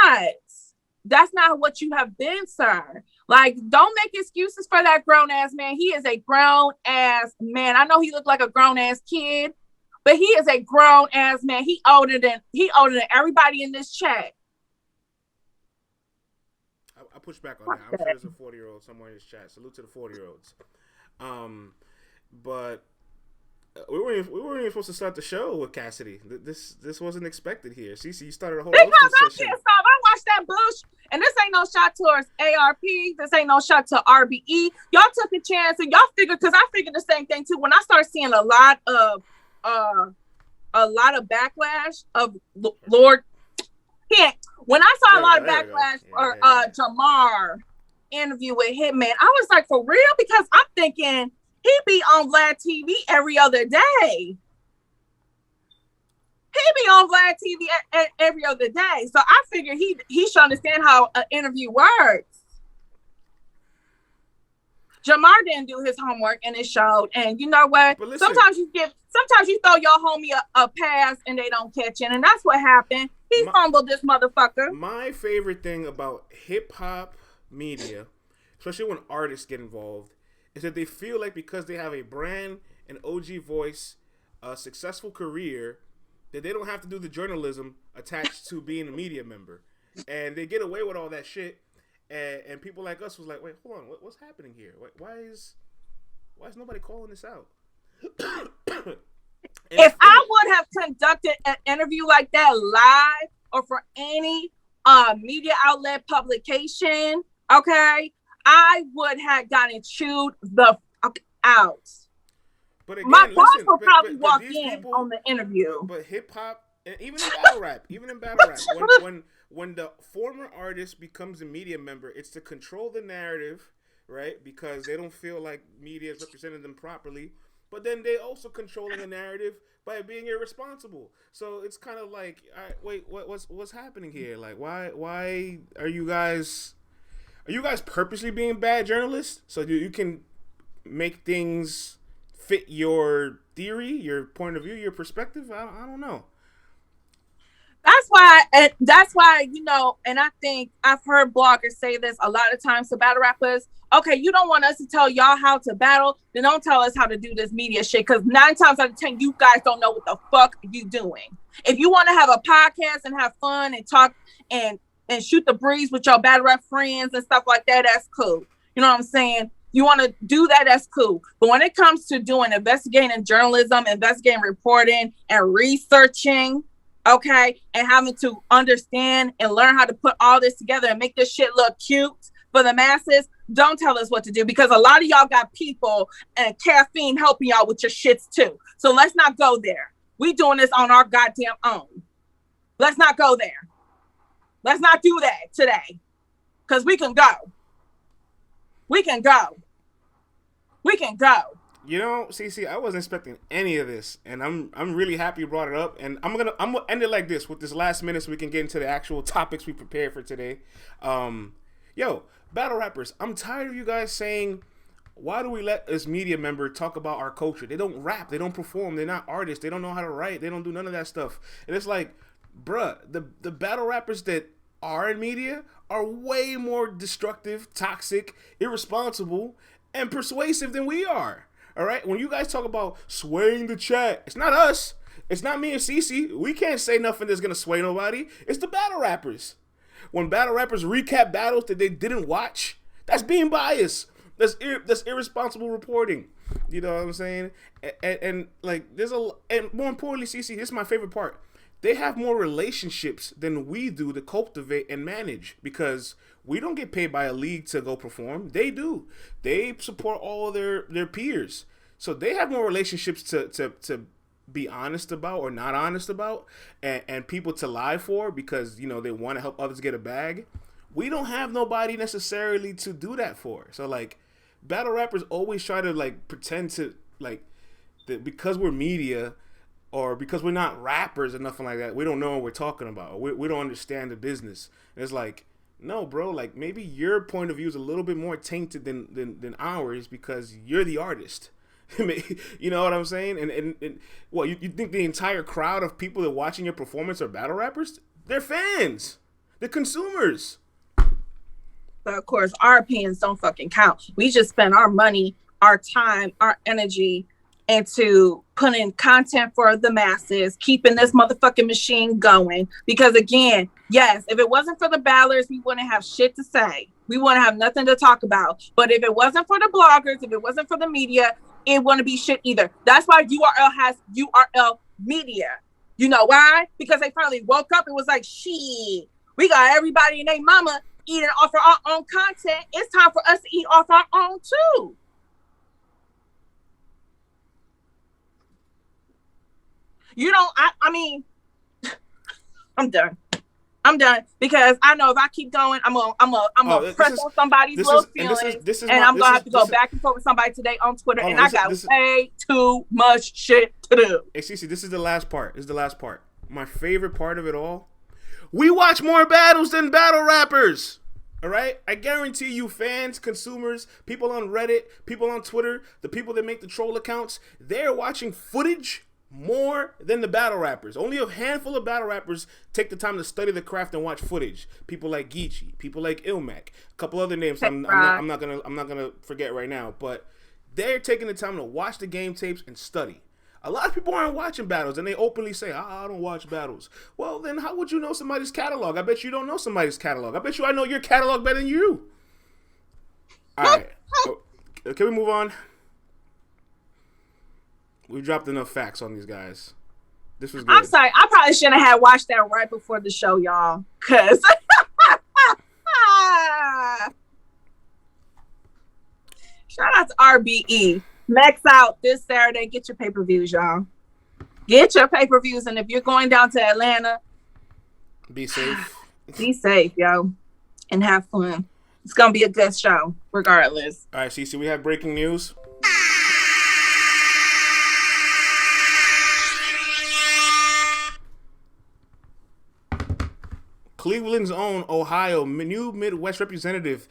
not. That's not what you have been, sir. Like, don't make excuses for that grown ass man. He is a grown ass man. I know he looked like a grown ass kid, but he is a grown ass man. He older than everybody in this chat. I push back on that. I'm sure there's a 40-year-old somewhere in this chat. Salute to the 40-year-olds. But we weren't even supposed to start the show with Cassidy. This wasn't expected here. CeCe, you started a whole because I'm session. pissed off. I watched that bullshit, and this ain't no shot towards ARP. This ain't no shot to RBE. Y'all took a chance, and y'all figured, because I figured the same thing too. When I started seeing a lot of backlash of Lord, when I saw a lot of backlash for Jamar interview with Hitman, I was like, for real? Because I'm thinking he be on Vlad TV every other day. He be on Vlad TV every other day. So I figured he should understand how an interview works. Jamar didn't do his homework and it showed. And you know what? Sometimes you throw your homie a pass and they don't catch it. And that's what happened. He fumbled this motherfucker. My favorite thing about hip hop media, especially when artists get involved, is that they feel like because they have a brand, an OG voice, a successful career, that they don't have to do the journalism attached to being a media member. And they get away with all that shit. And people like us was like, wait, hold on, what's happening here? Why is nobody calling this out? If I would have conducted an interview like that live or for any media outlet publication, okay, I would have gotten chewed the fuck out. But again, my boss will probably walk in on the interview. But hip hop, even in battle rap, when the former artist becomes a media member, it's to control the narrative, right? Because they don't feel like media is representing them properly. But then they also controlling the narrative by being irresponsible. So it's kind of like, all right, wait, what's happening here? Like, why are you guys purposely being bad journalists so you can make things fit your theory, your point of view, your perspective? I don't know. That's why, you know, and I think I've heard bloggers say this a lot of times to battle rappers. Okay, you don't want us to tell y'all how to battle, then don't tell us how to do this media shit, because 9 times out of 10, you guys don't know what the fuck you doing. If you want to have a podcast and have fun and talk and shoot the breeze with your battle rap friends and stuff like that, that's cool. You know what I'm saying? You want to do that, that's cool. But when it comes to doing investigating journalism, investigating reporting, and researching, okay, and having to understand and learn how to put all this together and make this shit look cute for the masses, don't tell us what to do, because a lot of y'all got people and caffeine helping y'all with your shits too. So let's not go there. We doing this on our goddamn own. Let's not go there. Let's not do that today, because we can go. We can go. We can go. You know, CeCe, I wasn't expecting any of this, and I'm really happy you brought it up. And I'm gonna end it like this with this last minute, so we can get into the actual topics we prepared for today. Yo, battle rappers, I'm tired of you guys saying, why do we let this media member talk about our culture? They don't rap, they don't perform, they're not artists, they don't know how to write, they don't do none of that stuff. And it's like, bruh, the battle rappers that are in media are way more destructive, toxic, irresponsible, and persuasive than we are. All right, when you guys talk about swaying the chat, it's not us. It's not me and CeCe. We can't say nothing that's gonna sway nobody. It's the battle rappers. When battle rappers recap battles that they didn't watch, that's being biased. That's irresponsible reporting. You know what I'm saying? And like and more importantly, CeCe, this is my favorite part. They have more relationships than we do to cultivate and manage, because we don't get paid by a league to go perform. They do. They support all their peers. So they have more relationships to be honest about or not honest about, and people to lie for, because, you know, they want to help others get a bag. We don't have nobody necessarily to do that for. So, like, battle rappers always try to, like, pretend to, like, that because we're media or because we're not rappers or nothing like that, we don't know what we're talking about. We don't understand the business. And it's like, no, bro, like, maybe your point of view is a little bit more tainted than ours, because you're the artist. You know what I'm saying? And what, you think the entire crowd of people that are watching your performance are battle rappers? They're fans. The consumers. But of course, our opinions don't fucking count. We just spend our money, our time, our energy into putting content for the masses, keeping this motherfucking machine going. Because again, yes, if it wasn't for the ballers, we wouldn't have shit to say. We wouldn't have nothing to talk about. But if it wasn't for the bloggers, if it wasn't for the media, it wouldn't be shit either. That's why URL has URL media. You know why? Because they finally woke up and was like, shit, we got everybody and their mama eating off of our own content. It's time for us to eat off our own too. You know, I mean, I'm done. Because I know if I keep going, I'm gonna press on somebody's little feelings, and I'm gonna have to go back and forth with somebody today on Twitter, and I got way too much shit to do. Hey, CeCe, this is the last part. My favorite part of it all. We watch more battles than battle rappers. All right? I guarantee you, fans, consumers, people on Reddit, people on Twitter, the people that make the troll accounts, they're watching footage more than the battle rappers. Only a handful of battle rappers take the time to study the craft and watch footage. People like Geechee, people like Ilmac, a couple other names I'm not gonna forget right now, but they're taking the time to watch the game tapes and study. A lot of people aren't watching battles, and they openly say, I don't watch battles. Well, then how would you know somebody's catalog? I bet you don't know somebody's catalog. I bet you I know your catalog better than you. All right. Can we move on? We dropped enough facts on these guys. This was good. I'm sorry. I probably shouldn't have watched that right before the show, y'all. Because shout out to RBE. Max out this Saturday. Get your pay-per-views, y'all. Get your pay-per-views. And if you're going down to Atlanta, be safe. Be safe, yo. And have fun. It's going to be a good show, regardless. All right, CeCe, we have breaking news. Cleveland's own Ohio new Midwest representative,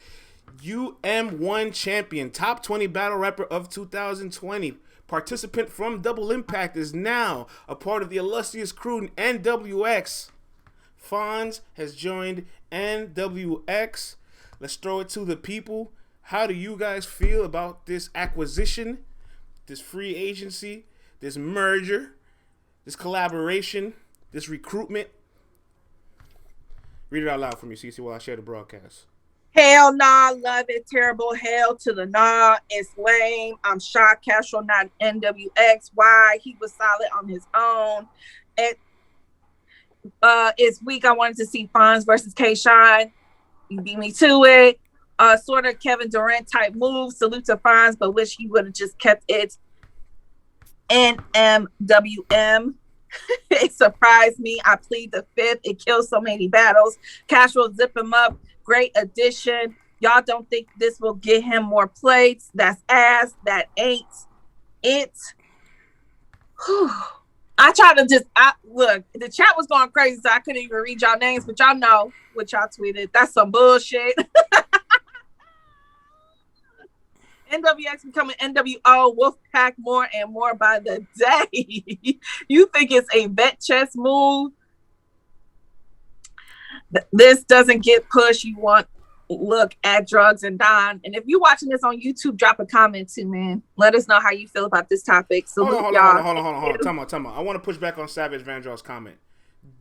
UM1 champion, top 20 battle rapper of 2020, participant from Double Impact, is now a part of the illustrious crew NWX. Fonz has joined NWX. Let's throw it to the people. How do you guys feel about this acquisition, this free agency, this merger, this collaboration, this recruitment? Read it out loud for me, CeCe, while I share the broadcast. Hell nah, love it, terrible. Hell to the nah, it's lame. I'm shocked Castro not NWX. Why? He was solid on his own. It's weak. I wanted to see Fonz versus K-Shine. You beat me to it. Sort of Kevin Durant type move. Salute to Fonz, but wish he would have just kept it NMWM. It surprised me. I plead the fifth. It kills so many battles. Castro zip him up. Great addition. Y'all don't think this will get him more plates? That's ass. That ain't it. Whew. I tried to look. The chat was going crazy, so I couldn't even read y'all names, but y'all know what y'all tweeted. That's some bullshit. NWX becoming NWO, Wolfpack more and more by the day. You think it's a vet chess move? This doesn't get pushed. You want look at Drugs and Don. And if you're watching this on YouTube, drop a comment too, man. Let us know how you feel about this topic. So hold on. Time out. I want to push back on Savage Vandross's comment.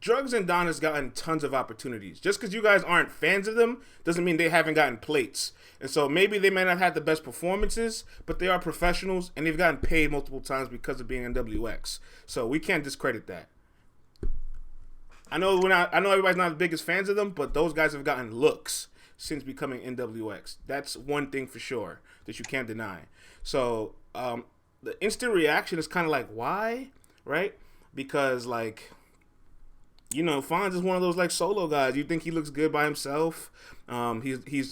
Drugs and Don has gotten tons of opportunities. Just because you guys aren't fans of them doesn't mean they haven't gotten plates. And so maybe they may not have the best performances, but they are professionals and they've gotten paid multiple times because of being NWX. So we can't discredit that. I know everybody's not the biggest fans of them, but those guys have gotten looks since becoming NWX. That's one thing for sure that you can't deny. So the instant reaction is kind of like, why? Right? Because like, you know, Fonz is one of those like solo guys. You think he looks good by himself. He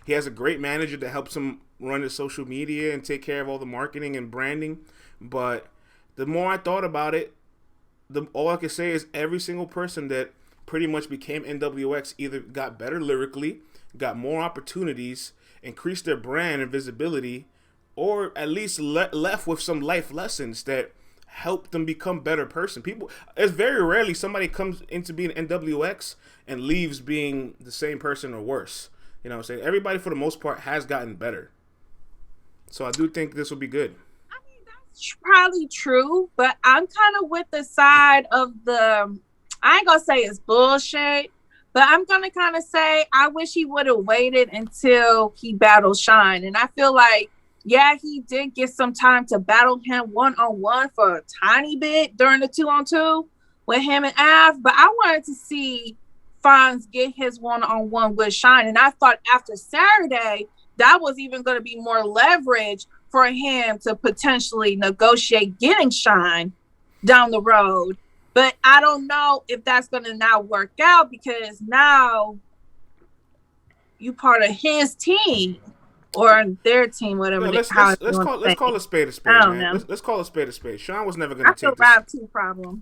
has a great manager that helps him run his social media and take care of all the marketing and branding. But the more I thought about it, all I can say is every single person that pretty much became NWX either got better lyrically, got more opportunities, increased their brand and visibility, or at least left with some life lessons that help them become better person. People, it's very rarely somebody comes into being NWX and leaves being the same person or worse. You know what I'm saying? Everybody, for the most part, has gotten better. So I do think this will be good. I mean, that's probably true, but I'm kind of with the side of the, I ain't gonna say it's bullshit, but I'm gonna kind of say I wish he would have waited until he battled Shine. And I feel like, yeah, he did get some time to battle him one-on-one for a tiny bit during the 2-on-2 with him and Av, but I wanted to see Fonz get his one-on-one with Shine. And I thought after Saturday, that was even going to be more leverage for him to potentially negotiate getting Shine down the road. But I don't know if that's going to now work out, because now you part of his team or their team, whatever. Let's call a spade a spade, man. Let's call a spade a spade. Shine was never going to take this.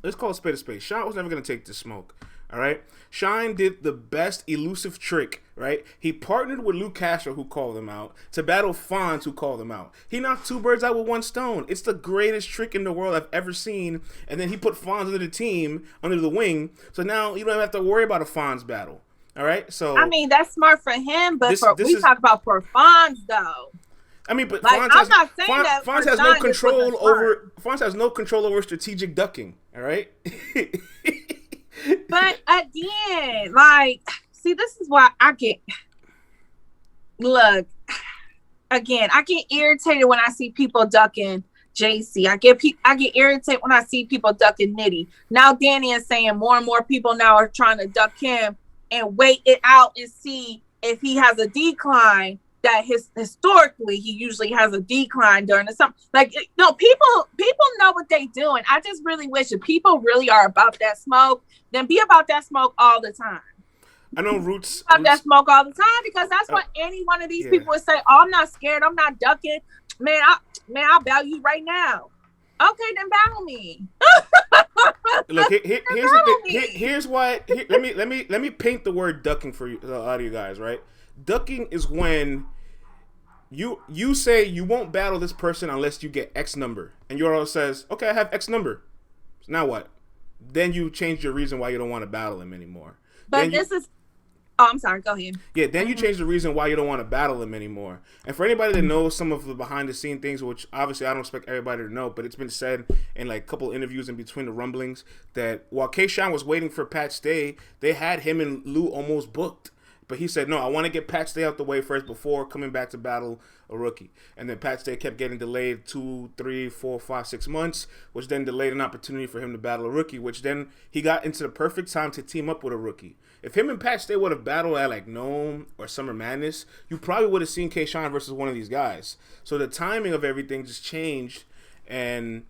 Let's call a spade a spade. Shine was never going to take the smoke. All right, Shine did the best elusive trick, right? He partnered with Luke Castro, who called him out, to battle Fonz, who called him out. He knocked two birds out with one stone. It's the greatest trick in the world I've ever seen. And then he put Fonz under the team, under the wing. So now you don't have to worry about a Fonz battle. All right, so I mean, that's smart for him, but we talk about for Fonz though. I mean, but like, Fonz has no control over. Fonz has no control over strategic ducking. All right. But again, like, see, this is why I get. Look, again, I get irritated when I see people ducking JC. I get irritated when I see people ducking Nitty. Now Danny is saying more and more people now are trying to duck him and wait it out and see if he has a decline. That historically he usually has a decline during the summer. Like, no, people know what they doing. I just really wish if people really are about that smoke, then be about that smoke all the time. I know Roots about that smoke all the time, because that's what any one of these people would say. Oh, I'm not scared. I'm not ducking. Man, I'll battle you right now. Okay, then battle me. Look, here's the thing. Here's why. Let me paint the word ducking for you, a lot of you guys. Right, ducking is when you say you won't battle this person unless you get X number, and Yoro says, okay, I have X number. So now what? Then you change your reason why you don't want to battle him anymore. But oh, I'm sorry. Go ahead. Yeah, then you change the reason why you don't want to battle him anymore. And for anybody that knows some of the behind-the-scene things, which obviously I don't expect everybody to know, but it's been said in like a couple interviews in between the rumblings that while K-Shine was waiting for Pat Stay, they had him and Lou almost booked. But he said, no, I want to get Pat Stay out the way first before coming back to battle a rookie. And then Pat Stay kept getting delayed 2, 3, 4, 5, 6 months, which then delayed an opportunity for him to battle a rookie, which then he got into the perfect time to team up with a rookie. If him and Pat Stay would have battled at like Gnome or Summer Madness, you probably would have seen K-Shine versus one of these guys. So the timing of everything just changed, and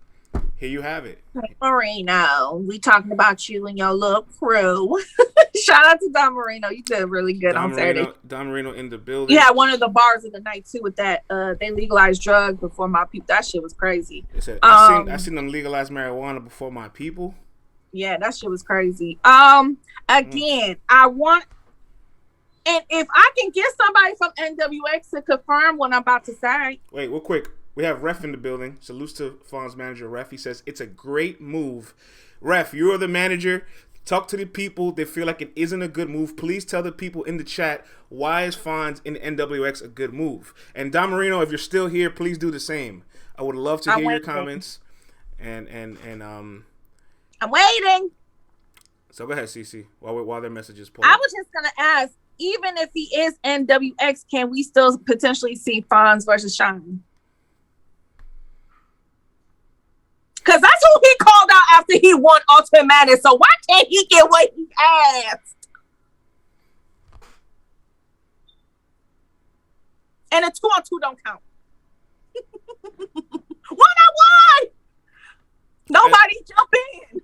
here you have it. Marino, we talking about you and your little crew. Shout out to Don Marino. You did really good on Saturday. Don Marino in the building. Yeah, one of the bars of the night too with that. They legalized drugs before my people. That shit was crazy. I seen them legalize marijuana before my people. Yeah, that shit was crazy. Again, I want, and if I can get somebody from NWX to confirm what I'm about to say. Wait, real quick. We have Ref in the building. Salutes to Fonz manager Ref. He says it's a great move. Ref, you're the manager. Talk to the people. They feel like it isn't a good move. Please tell the people in the chat, why is Fonz in NWX a good move? And Don Marino, if you're still here, please do the same. I would love to hear your comments. And I'm waiting. So go ahead, CeCe, while their messages pull. I was just gonna ask, even if he is NWX, can we still potentially see Fonz versus Shine? Because that's who he called out after he won Ultimate Madness. So why can't he get what he asked? And a 2-on-2 don't count. 1-on-1! Nobody jump in.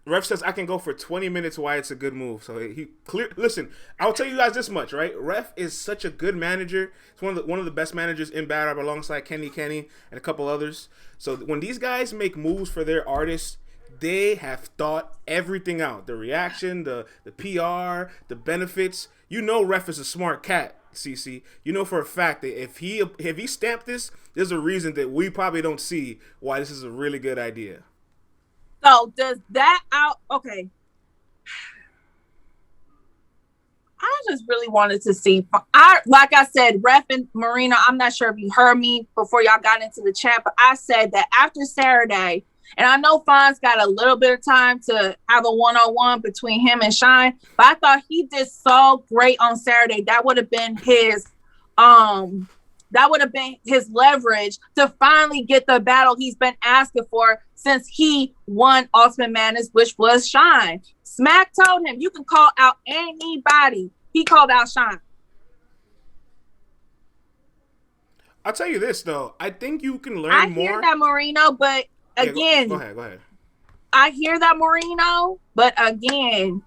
Ref says I can go for 20 minutes why it's a good move. So listen, I'll tell you guys this much, right? Ref is such a good manager. It's one of the best managers in battle alongside Kenny and a couple others. So when these guys make moves for their artists, They have thought everything out. The reaction, the PR, the benefits. You know Ref is a smart cat, CeCe. You know for a fact that if he stamped this, there's a reason that we probably don't see why this is a really good idea. So does that out? Okay. I just really wanted to see. Like I said, Ref and Marina, I'm not sure if you heard me before y'all got into the chat, but I said that after Saturday, and I know Fonz got a little bit of time to have a one-on-one between him and Shine, but I thought he did so great on Saturday. That would have been his leverage to finally get the battle he's been asking for since he won Ultimate Madness, which was Shine. Smack told him, you can call out anybody. He called out Shine. I'll tell you this, though. I think you can learn more. I hear that, Marino, but again. Go ahead. I hear that, Marino, but again,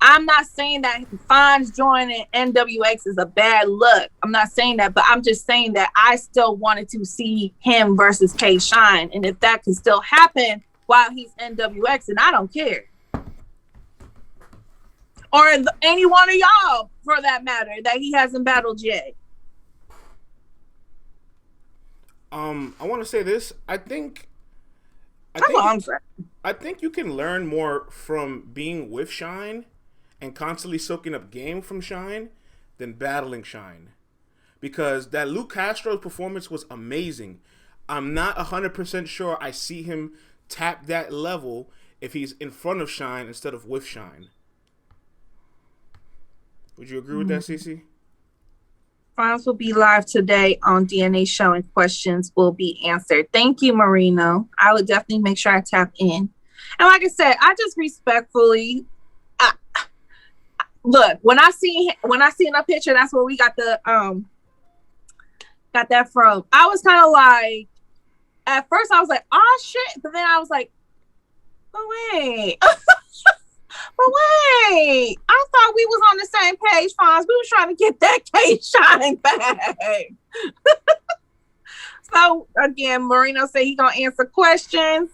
I'm not saying that Fonz joining NWX is a bad look. I'm not saying that, but I'm just saying that I still wanted to see him versus K Shine. And if that can still happen while he's NWX, and I don't care. Or any one of y'all, for that matter, that he hasn't battled yet. I want to say this. I think you can learn more from being with Shine and constantly soaking up game from Shine than battling Shine. Because that Luke Castro's performance was amazing. I'm not 100% sure I see him tap that level if he's in front of Shine instead of with Shine. Would you agree with that, CeCe? Fonz will be live today on DNA Show and questions will be answered. Thank you, Marino. I would definitely make sure I tap in. And like I said, I just respectfully look, when I see a picture, that's where we got that from. I was kind of like, at first I was like, oh shit, but then I was like, but wait. But wait, I thought we was on the same page, Fonz. We were trying to get that K-Shine back. So, again, Marino said he going to answer questions.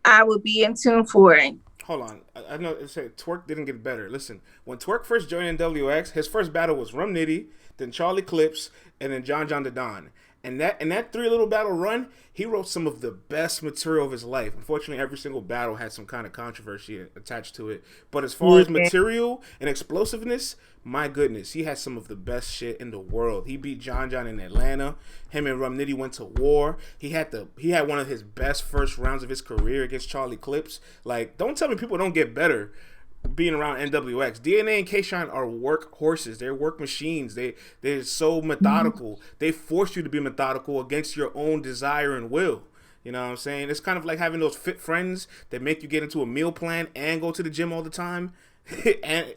I will be in tune for it. Hold on. I know it said Twerk didn't get better. Listen, when Twerk first joined NWX, his first battle was Rum Nitty, then Charlie Clips, and then John the Don. And that 3 little battle run, he wrote some of the best material of his life. Unfortunately, every single battle had some kind of controversy attached to it. But as far as material and explosiveness, my goodness, he had some of the best shit in the world. He beat John in Atlanta. Him and Rum Nitty went to war. He had one of his best first rounds of his career against Charlie Clips. Like, don't tell me people don't get better being around NWX. DNA and K-Shine are work horses. They're work machines. They're so methodical. They force you to be methodical against your own desire and will. You know what I'm saying? It's kind of like having those fit friends that make you get into a meal plan and go to the gym all the time and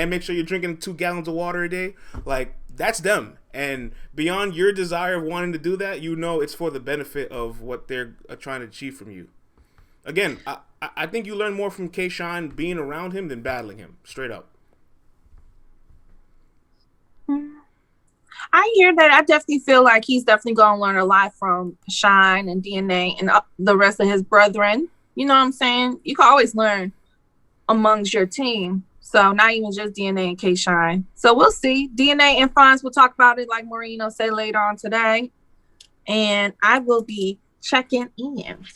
make sure you're drinking 2 gallons of water a day. Like, that's them. And beyond your desire of wanting to do that, you know it's for the benefit of what they're trying to achieve from you. Again, I think you learn more from K-Shine being around him than battling him, straight up. I hear that. I definitely feel like he's definitely going to learn a lot from Shine and DNA and the rest of his brethren. You know what I'm saying? You can always learn amongst your team. So not even just DNA and K-Shine. So we'll see. DNA and Fonz will talk about it like Marino said later on today. And I will be checking in.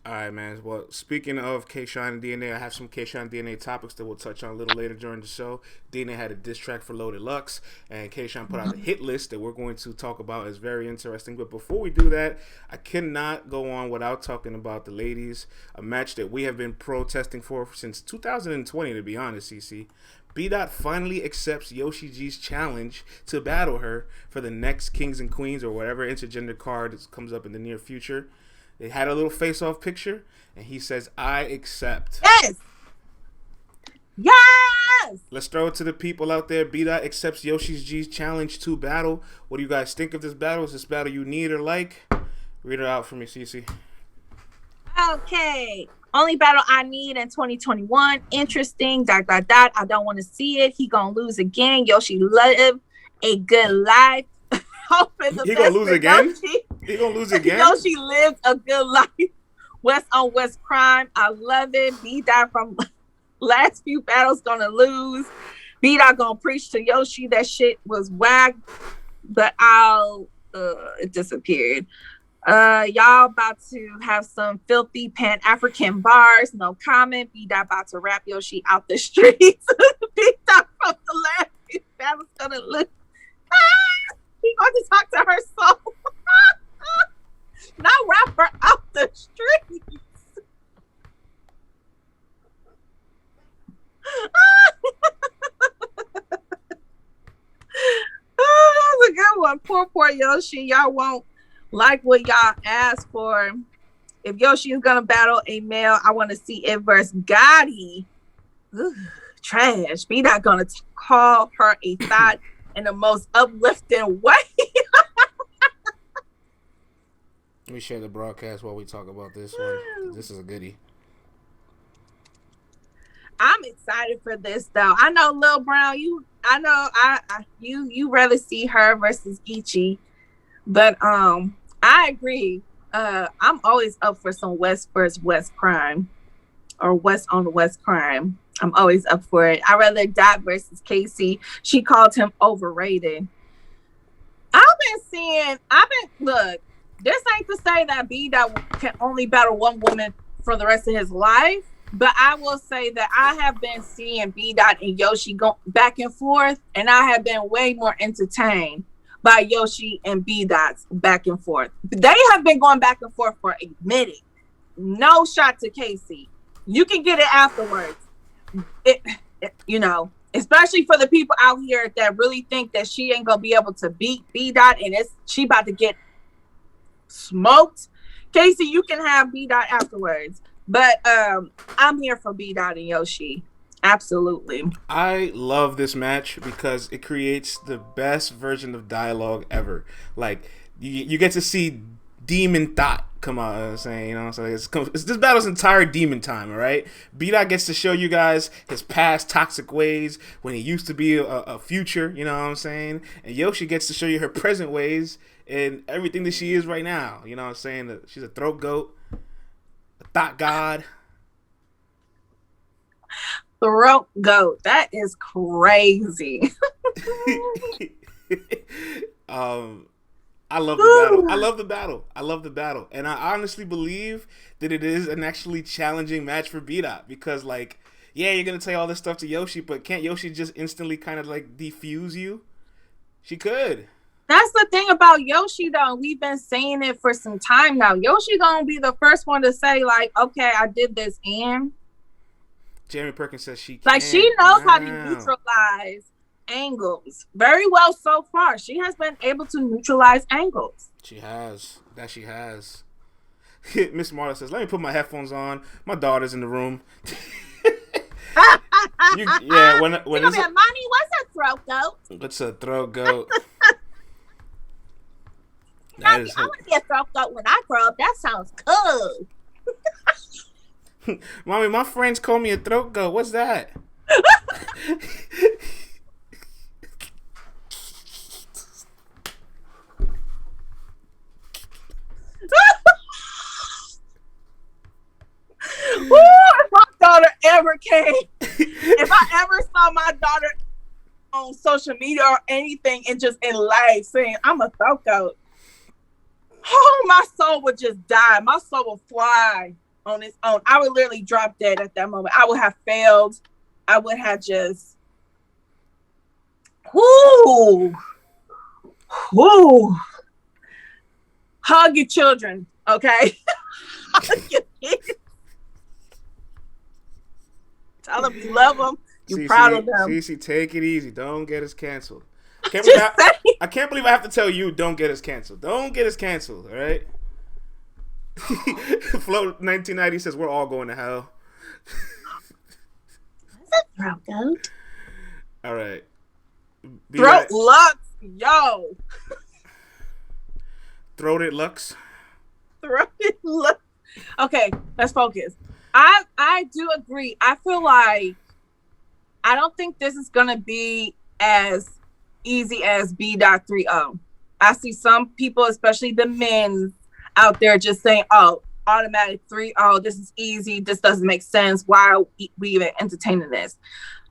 All right, man. Well, speaking of K-Shine and DNA, I have some K-Shine and DNA topics that we'll touch on a little later during the show. DNA had a diss track for Loaded Lux, and K-Shine put out a hit list that we're going to talk about. It's very interesting. But before we do that, I cannot go on without talking about the ladies, a match that we have been protesting for since 2020, to be honest, CeCe. B-Dot finally accepts Yoshi G's challenge to battle her for the next Kings and Queens or whatever intergender card that comes up in the near future. They had a little face-off picture, and he says, I accept. Yes! Yes! Let's throw it to the people out there. B-Dot accepts Yoshi G's challenge to battle. What do you guys think of this battle? Is this battle you need or like? Read it out for me, CeCe. Okay. Only battle I need in 2021. Interesting. ... I don't want to see it. He gonna lose again. Yoshi live a good life. He gonna lose again? Yoshi. He gonna lose again? Yoshi lived a good life. West on West crime. I love it. B-Dot from last few battles gonna lose. B-Dot gonna preach to Yoshi that shit was whack, but it disappeared. Y'all about to have some filthy Pan-African bars. No comment. B-Dot about to rap Yoshi out the streets. B-Dot from the last few battles gonna lose. He going to talk to her soul. Not rap her out the streets. Oh, that was a good one. Poor Yoshi. Y'all won't like what y'all asked for. If Yoshi is gonna battle a male, I want to see it versus Gotti. Ugh, trash. We not gonna call her a thought in the most uplifting way. Let me share the broadcast while we talk about this one. This is a goodie. I'm excited for this though. I know Lil Brown, you rather see her versus Ichi, but I agree. I'm always up for some West versus West crime, or West on West crime. I'm always up for it. I'd rather Dot versus Casey. She called him overrated. Look, this ain't to say that B-Dot can only battle one woman for the rest of his life, but I will say that I have been seeing B-Dot and Yoshi go back and forth, and I have been way more entertained by Yoshi and B-Dot's back and forth. They have been going back and forth for a minute. No shot to Casey. You can get it afterwards. Especially for the people out here that really think that she ain't gonna be able to beat B-Dot, and she about to get smoked. Casey, you can have B-Dot afterwards, but I'm here for B-Dot and Yoshi. Absolutely. I love this match because it creates the best version of dialogue ever. Like you get to see Demon Thought come out, saying, so it's this battle's entire demon time. All right, B-Dot gets to show you guys his past toxic ways when he used to be a future. You know what I'm saying? And Yoshi gets to show you her present ways and everything that she is right now. You know what I'm saying? That she's a throat goat, a thought god. Throat goat. That is crazy. I love the battle. I love the battle. And I honestly believe that it is an actually challenging match for B-Dot because, you're going to say all this stuff to Yoshi, but can't Yoshi just instantly kind of, defuse you? She could. That's the thing about Yoshi, though. We've been saying it for some time now. Yoshi going to be the first one to say, okay, I did this, and... Jeremy Perkins says she can. She knows how to neutralize angles very well so far. She has been able to neutralize angles. She has. She has. Miss Marta says, let me put my headphones on. My daughter's in the room. When is it? Mommy, what's a throat goat? What's a throat goat? Mommy, I want to be a throat goat when I grow up. That sounds cool. Mommy, my friends call me a throat goat. What's that? Ooh, if my daughter ever came, if I ever saw my daughter on social media or anything and just in life saying, I'm a throat goat, oh, my soul would just die. My soul would fly on its own. I would literally drop dead at that moment. I would have failed. I would have just, whoo, hug your children, okay? Hug your kids. Tell them you love them. You're proud of them. CeCe, take it easy. Don't get us canceled. I can't believe I have to tell you, don't get us canceled. Don't get us canceled, all right? Float 1990 says we're all going to hell. What's a throat goat? All right. Throat Lux, yo. Throated Lux. Throated Lux. Okay, let's focus. I do agree. I feel like I don't think this is gonna be as easy as B.30. I see some people, especially the men out there, just saying, "Oh, automatic 3. Oh, this is easy. This doesn't make sense. Why are we even entertaining this?"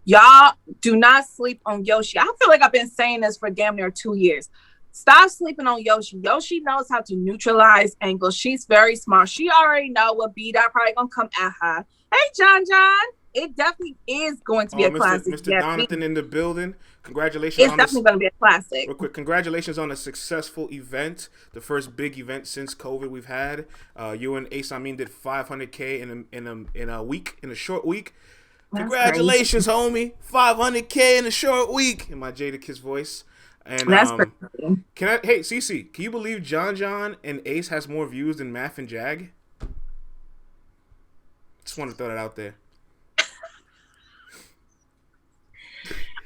Y'all do not sleep on Yoshi. I feel like I've been saying this for damn near 2 years. Stop sleeping on Yoshi. Yoshi knows how to neutralize angles. She's very smart. She already know what beat I probably gonna come at her. Hey, John. It definitely is going to be a classic. Mr. Donathan in the building. Congratulations it's definitely going to be a classic. Real quick, congratulations on a successful event. The first big event since COVID we've had. You and Ace Amin did 500K in a short week. That's congratulations, crazy. Homie. 500K in a short week. In my Jadakiss voice. And that's crazy. Hey, CeCe, can you believe John and Ace has more views than Math and Jag? Just want to throw that out there.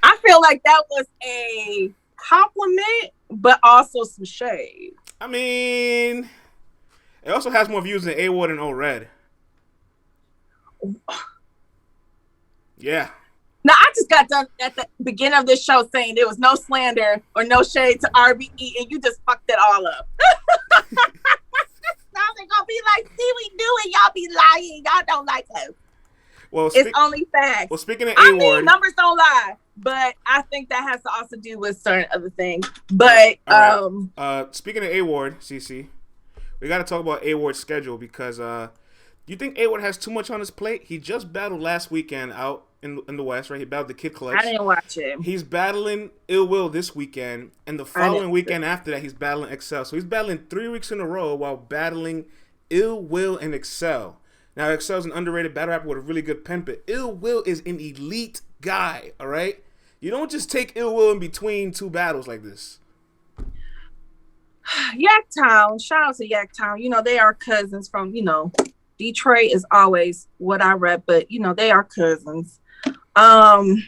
I feel like that was a compliment, but also some shade. I mean, it also has more views than A.ward and O.red. Yeah. Now, I just got done at the beginning of this show saying there was no slander or no shade to RBE, and you just fucked it all up. Now they're going to be like, see, we do it. Y'all be lying. Y'all don't like us. Well, it's only facts. Well, speaking of A.ward, numbers don't lie, but I think that has to also do with certain other things. But speaking of A.ward, CeCe, we got to talk about A.ward's schedule because you think A.ward has too much on his plate? He just battled last weekend out in the West, right? He battled the Kid Collection. I didn't watch it. He's battling Ill Will this weekend, and the following weekend after that, he's battling Excel. So he's battling 3 weeks in a row while battling Ill Will and Excel. Now, Excel's an underrated battle rapper with a really good pen, but Ill Will is an elite guy, all right? You don't just take Ill Will in between two battles like this. Yaktown, shout out to Yaktown. You know, they are cousins from, Detroit is always what I read, but, they are cousins. I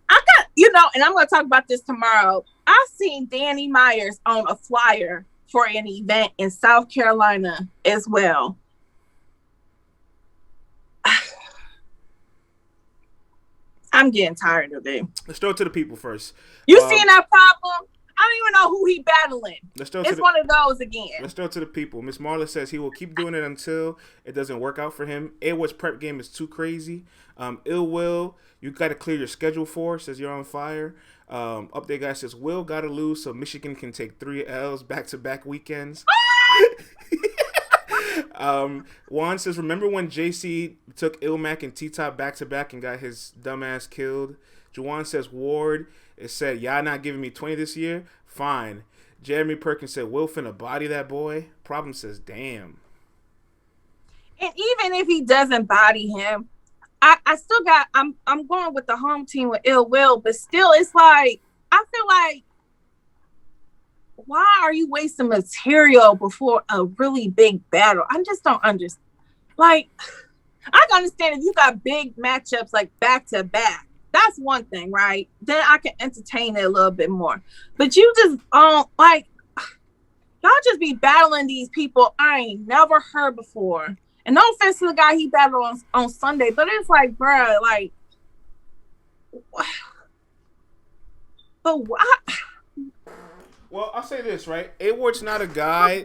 got, and I'm going to talk about this tomorrow. I seen Danny Myers on a flyer for an event in South Carolina as well. I'm getting tired of it. Let's throw it to the people first. You seeing that problem? I don't even know who he battling. It's one of those again. Let's throw it to the people. Miss Marla says he will keep doing it until it doesn't work out for him. A.ward's prep game is too crazy. Ill Will, you got to clear your schedule for. Says you're on fire. Update guy says Will got to lose so Michigan can take 3 L's back-to-back weekends. Juan says, remember when JC took Ilmac and T-Top back-to-back and got his dumbass killed? Juwan says, Ward, it said, y'all not giving me 20 this year? Fine. Jeremy Perkins said, Will finna body that boy? Problem says, damn. And even if he doesn't body him, I still got, I'm going with the home team with Ill Will, but still it's like, I feel like, why are you wasting material before a really big battle? I just don't understand. Like, I can understand if you got big matchups like back to back. That's one thing, right? Then I can entertain it a little bit more. But you just y'all just be battling these people I ain't never heard before. And no offense to the guy he battled on Sunday, but it's like, bruh, like, but why? Well, I'll say this, right? A.ward's not a guy.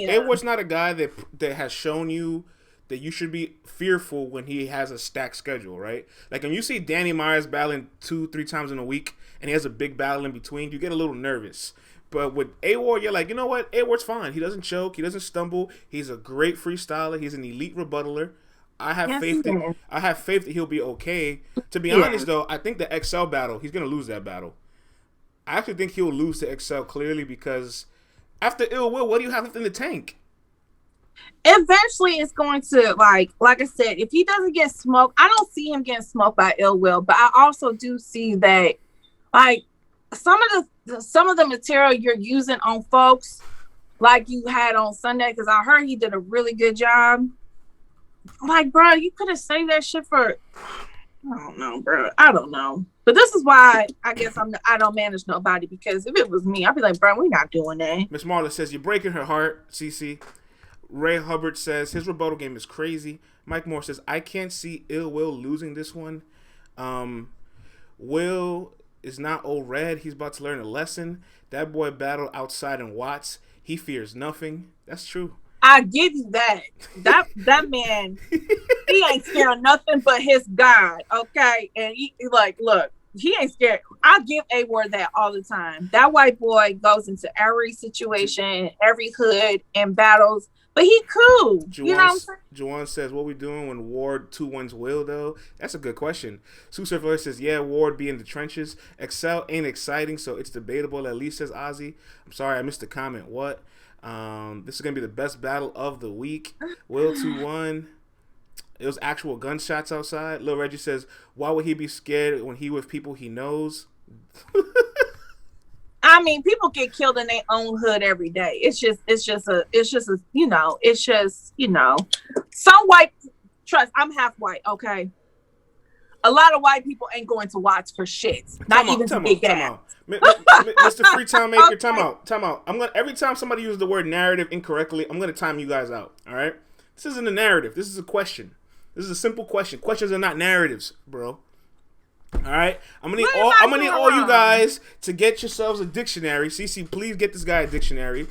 A.ward's not a guy that has shown you that you should be fearful when he has a stacked schedule, right? Like when you see Danny Myers battling 2-3 times in a week and he has a big battle in between, you get a little nervous. But with A.ward, you're like, you know what? A.ward's fine. He doesn't choke. He doesn't stumble. He's a great freestyler. He's an elite rebuttaler. I have faith that he'll be okay. To be honest, though, I think the XL battle, he's going to lose that battle. I actually think he'll lose to XL clearly because after Ill Will, what do you have left in the tank? Eventually, it's going to, like I said, if he doesn't get smoked, I don't see him getting smoked by Ill Will, but I also do see that, like, some of the material you're using on folks, like you had on Sunday, because I heard he did a really good job. Like, bro, you could have saved that shit for, I don't know, bro. I don't know. But this is why I guess I don't manage nobody, because if it was me, I'd be like, bro, we're not doing that. Miss Marla says, you're breaking her heart, CeCe. Ray Hubbard says, his rebuttal game is crazy. Mike Moore says, I can't see Ill Will losing this one. Will is not old red. He's about to learn a lesson. That boy battled outside in Watts. He fears nothing. That's true. I give you that. That man, he ain't scared of nothing but his God, okay? And he like, look, he ain't scared. I give A.ward that all the time. That white boy goes into every situation, every hood, and battles, but he cool. You know what I'm saying? Juwan says, what we doing when Ward 2-1's Will, though? That's a good question. CeCe says, yeah, Ward be in the trenches. Excel ain't exciting, so it's debatable, at least, says Ozzy. I'm sorry, I missed the comment. What? This is going to be the best battle of the week. Will 2-1. It was actual gunshots outside. Lil Reggie says, why would he be scared when he with people he knows? I mean, people get killed in their own hood every day. It's just some white, trust, I'm half white, okay? A lot of white people ain't going to watch for shit. Not even to get gas. Mr. Freetown Maker, time out. Every time somebody uses the word narrative incorrectly, I'm gonna time you guys out. All right? This isn't a narrative. This is a question. This is a simple question. Questions are not narratives, bro. All right? I'm gonna need all you guys to get yourselves a dictionary. CeCe, please get this guy a dictionary.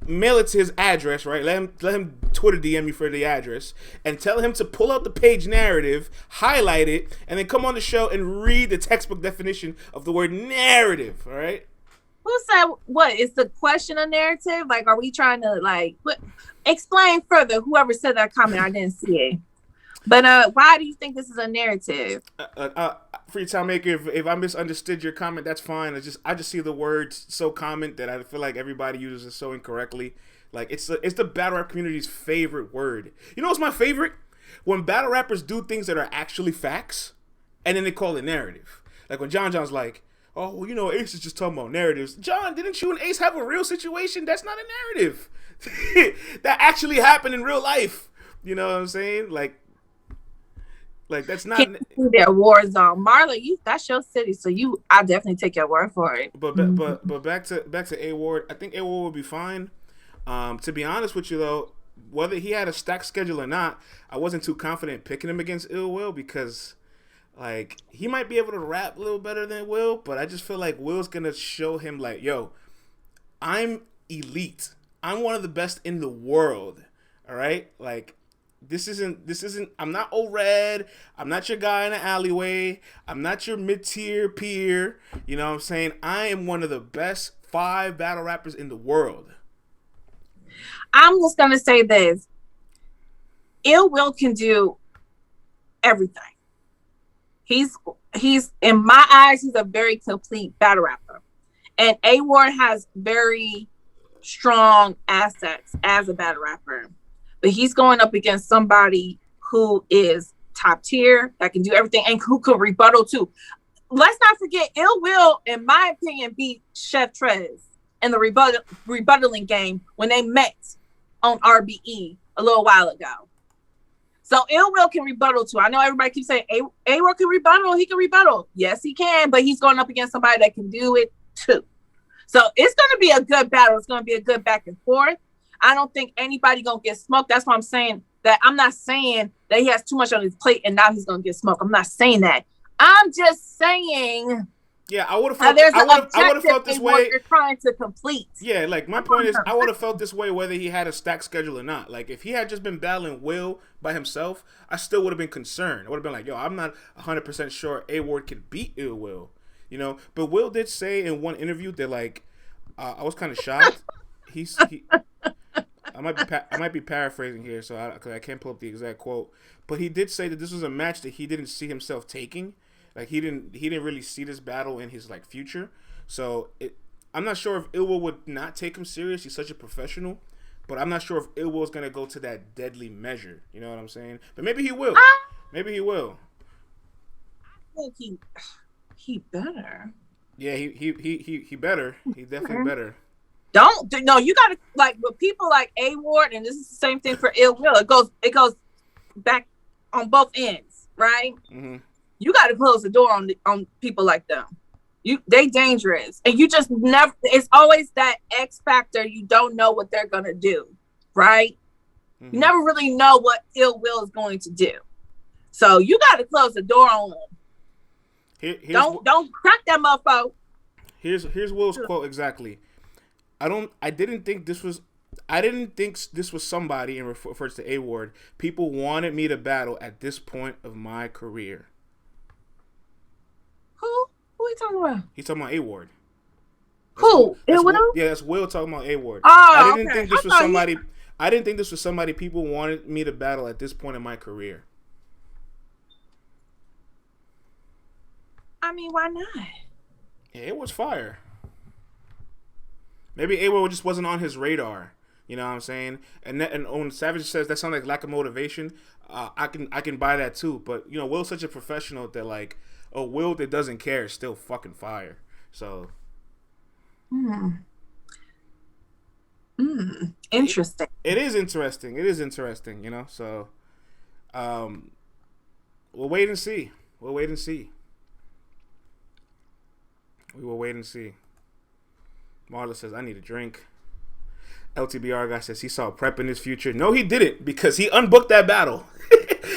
Mail it to his address, right? Let him Twitter DM you for the address, and tell him to pull out the page narrative, highlight it, and then come on the show and read the textbook definition of the word narrative. All right? Who said what? Is the question a narrative? Like, are we trying to explain further? Whoever said that comment, I didn't see it. But why do you think this is a narrative? Freetown Maker, if I misunderstood your comment, that's fine. I just see the words so common that I feel like everybody uses it so incorrectly. Like it's the battle rap community's favorite word. You know what's my favorite? When battle rappers do things that are actually facts, and then they call it narrative. Like when John's like, oh, well, you know, Ace is just talking about narratives. John, didn't you and Ace have a real situation? That's not a narrative. That actually happened in real life. You know what I'm saying? Like that's not their war zone. Marla, that's your city, so I definitely take your word for it. But back to A.ward. I think A.ward will be fine. To be honest with you though, whether he had a stacked schedule or not, I wasn't too confident picking him against Ill Will because like he might be able to rap a little better than Will, but I just feel like Will's gonna show him like, yo, I'm elite. I'm one of the best in the world. All right, like. This isn't, I'm not old red. I'm not your guy in the alleyway. I'm not your mid-tier peer. You know what I'm saying? I am one of the best 5 battle rappers in the world. I'm just going to say this. Ill Will can do everything. He's in my eyes, he's a very complete battle rapper. And A.ward has very strong assets as a battle rapper. But he's going up against somebody who is top tier, that can do everything, and who could rebuttal too. Let's not forget, Ill Will, in my opinion, beat Chef Trez in the rebuttaling game when they met on RBE a little while ago. So Ill Will can rebuttal too. I know everybody keeps saying A.ward can rebuttal. He can rebuttal. Yes, he can, but he's going up against somebody that can do it too. So it's going to be a good battle. It's going to be a good back and forth. I don't think anybody gonna get smoked. That's why I'm saying that. I'm not saying that he has too much on his plate and now he's gonna get smoked. I'm not saying that. I'm just saying. Yeah, I would have felt this way. You're trying to complete. Yeah, like my point is, I would have felt this way whether he had a stacked schedule or not. Like if he had just been battling Will by himself, I still would have been concerned. I would have been like, yo, I'm not 100% sure A.ward can beat Ill Will, you know. But Will did say in one interview that like, I was kind of shocked. I might be paraphrasing here, so I can't pull up the exact quote. But he did say that this was a match that he didn't see himself taking. Like he didn't really see this battle in his like future. So I'm not sure if Ill Will would not take him serious. He's such a professional, but I'm not sure if Ill Will is gonna go to that deadly measure. You know what I'm saying? But maybe he will. Maybe he will. I think he better. Yeah, he better. He definitely better. You gotta like with people like A.ward, and this is the same thing for Ill Will. It goes back on both ends, right? Mm-hmm. You gotta close the door on people like them. They dangerous, and you just never. It's always that X factor. You don't know what they're gonna do, right? Mm-hmm. You never really know what Ill Will is going to do, so you gotta close the door on them. Don't crack that motherfucker. Here's Will's quote exactly. I didn't think this was somebody, and refers to A.ward. People wanted me to battle at this point of my career. Who are you talking about? He's talking about A.ward. Who? Will? Yeah, that's Will talking about A.ward. Oh, I didn't think this was somebody. I didn't think this was somebody people wanted me to battle at this point in my career. I mean, why not? Yeah, it was fire. Maybe A.ward just wasn't on his radar. You know what I'm saying? And when Savage says that sounds like lack of motivation, I can buy that too. But you know, Will's such a professional that like, Will that doesn't care is still fucking fire. So. Interesting. It is interesting. It is interesting. You know. So, we'll wait and see. We will wait and see. Marla says, I need a drink. LTBR guy says he saw prep in his future. No, he didn't, because he unbooked that battle.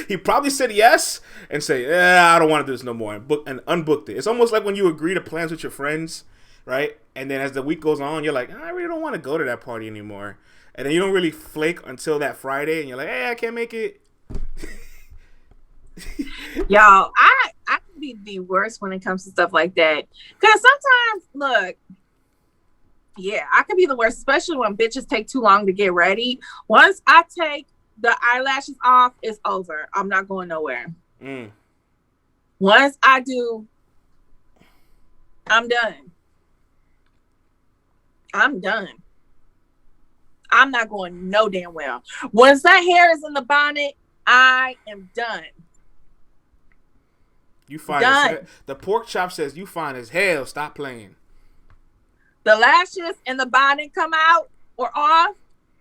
He probably said yes and say, I don't want to do this no more, and unbooked it. It's almost like when you agree to plans with your friends, right? And then as the week goes on, you're like, I really don't want to go to that party anymore. And then you don't really flake until that Friday, and you're like, hey, I can't make it. Y'all, I can be the worst when it comes to stuff like that. Because sometimes, look, yeah, I can be the worst, especially when bitches take too long to get ready. Once I take the eyelashes off, it's over. I'm not going nowhere. Once I do, I'm done. I'm not going no damn well. Once that hair is in the bonnet, I am done. You fine. The pork chop says you fine as hell. Stop playing. The lashes and the bonnet come out or off.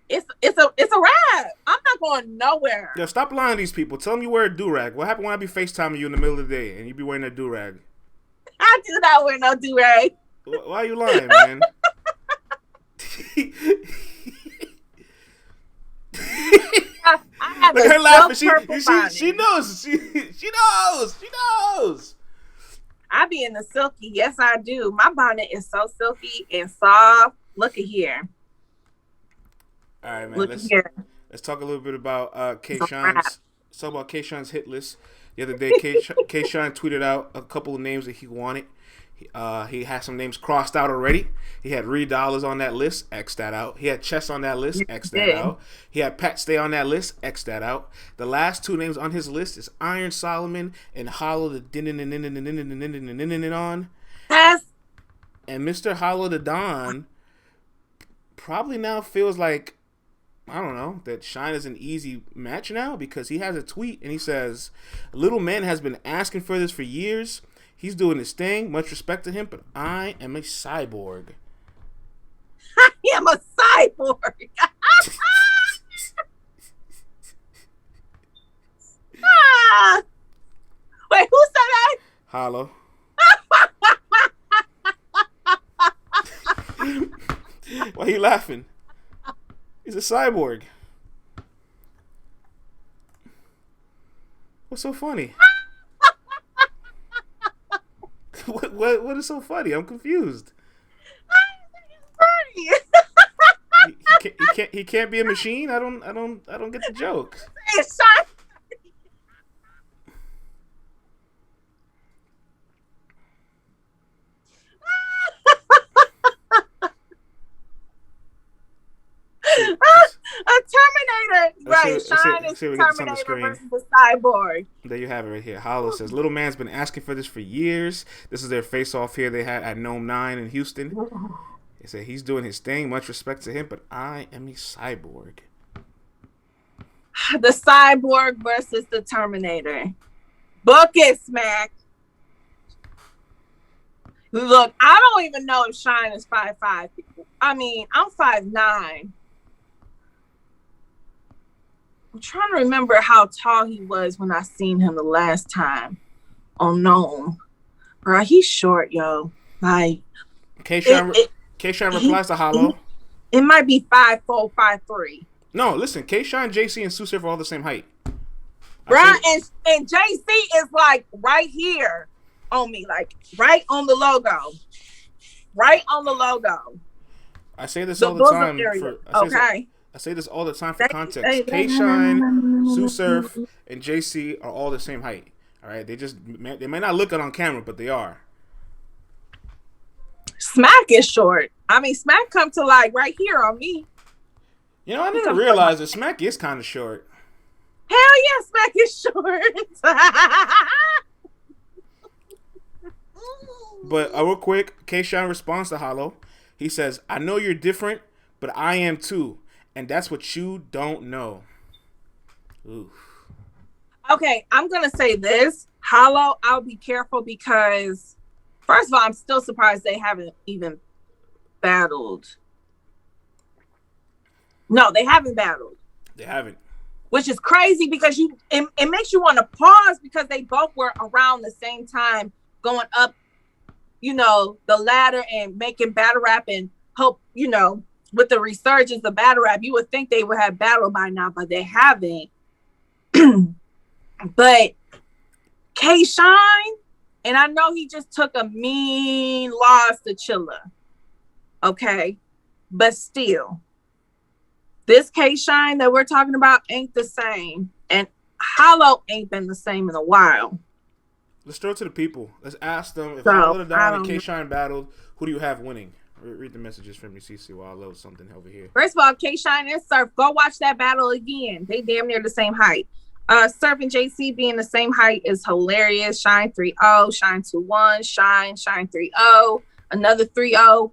It's a wrap. I'm not going nowhere. Yo, stop lying to these people. Tell them you wear a do-rag. What happened when I be FaceTiming you in the middle of the day and you be wearing a do-rag? I do not wear no do-rag. Why are you lying, man? I Look at her laughing. She knows. She knows. I be in the silky. Yes, I do. My bonnet is so silky and soft. Look at here. All right, man. Let's talk a little bit about K-Shine's. Let's talk about K-Shine's hit list. The other day, K-Shine tweeted out a couple of names that he wanted. He had some names crossed out already. He had $3 on that list, X that out. He had Chess on that list, X that out. He had Pat Stay on that list, X that out. The last two names on his list is Iron Solomon and Hollow the on. Yes. And Mr. Hollow the Don probably now feels like, I don't know, that Shine is an easy match now, because he has a tweet and he says, Little Man has been asking for this for years. He's doing his thing. Much respect to him, but I am a cyborg. I am a cyborg. Wait, who said that? Hollow. Why are you laughing? He's a cyborg. What's so funny? What is so funny? I'm confused. He can't be a machine. I don't get the joke. A Terminator, right? Shine is Terminator versus the cyborg. There you have it right here. Hollow says, Little Man's been asking for this for years. This is their face-off here they had at Gnome 9 in Houston. They said he's doing his thing. Much respect to him, but I am a cyborg. The cyborg versus the Terminator. Book it, Smack. Look, I don't even know if Shine is 5'5". I mean, I'm 5'9". I'm trying to remember how tall he was when I seen him the last time on Gnome. Bro, he's short, yo. Like, K-Shine replies to Hollow. It might be 5'4", 5'3". No, listen, K-Shine, JC, and CeCe are all the same height. Bro, and JC is like right here. on me, like right on the logo. Right on the logo. I say this The all the bosom time. area. Okay. I say this all the time for context. K Shine, Sue Surf, and JC are all the same height. All right, they might not look it on camera, but they are. Smack is short. I mean, Smack come to like right here on me. You know, I never realized that Smack is kind of short. Hell yeah, Smack is short. But real quick, K-Shine responds to Hollow. He says, I know you're different, but I am too. And that's what you don't know. Oof. Okay, I'm going to say this. Hollow, I'll be careful because, first of all, I'm still surprised they haven't even battled. No, they haven't battled. They haven't. Which is crazy because it makes you want to pause because they both were around the same time going up, you know, the ladder and making battle rap and hope, you know, with the resurgence of battle rap, you would think they would have battled by now, but they haven't. But K-Shine, and I know he just took a mean loss to Chilla. Okay. But still, this K-Shine that we're talking about ain't the same. And Hollow ain't been the same in a while. Let's throw it to the people. Let's ask them if Hollow Down and K-Shine battled, who do you have winning? Read the messages from me, CeCe, while I load something over here. First of all, K-Shine and Surf, go watch that battle again. They damn near the same height. Surf and JC being the same height is hilarious. Shine 3-0, Shine 2-1, Shine 3-0, another 3-0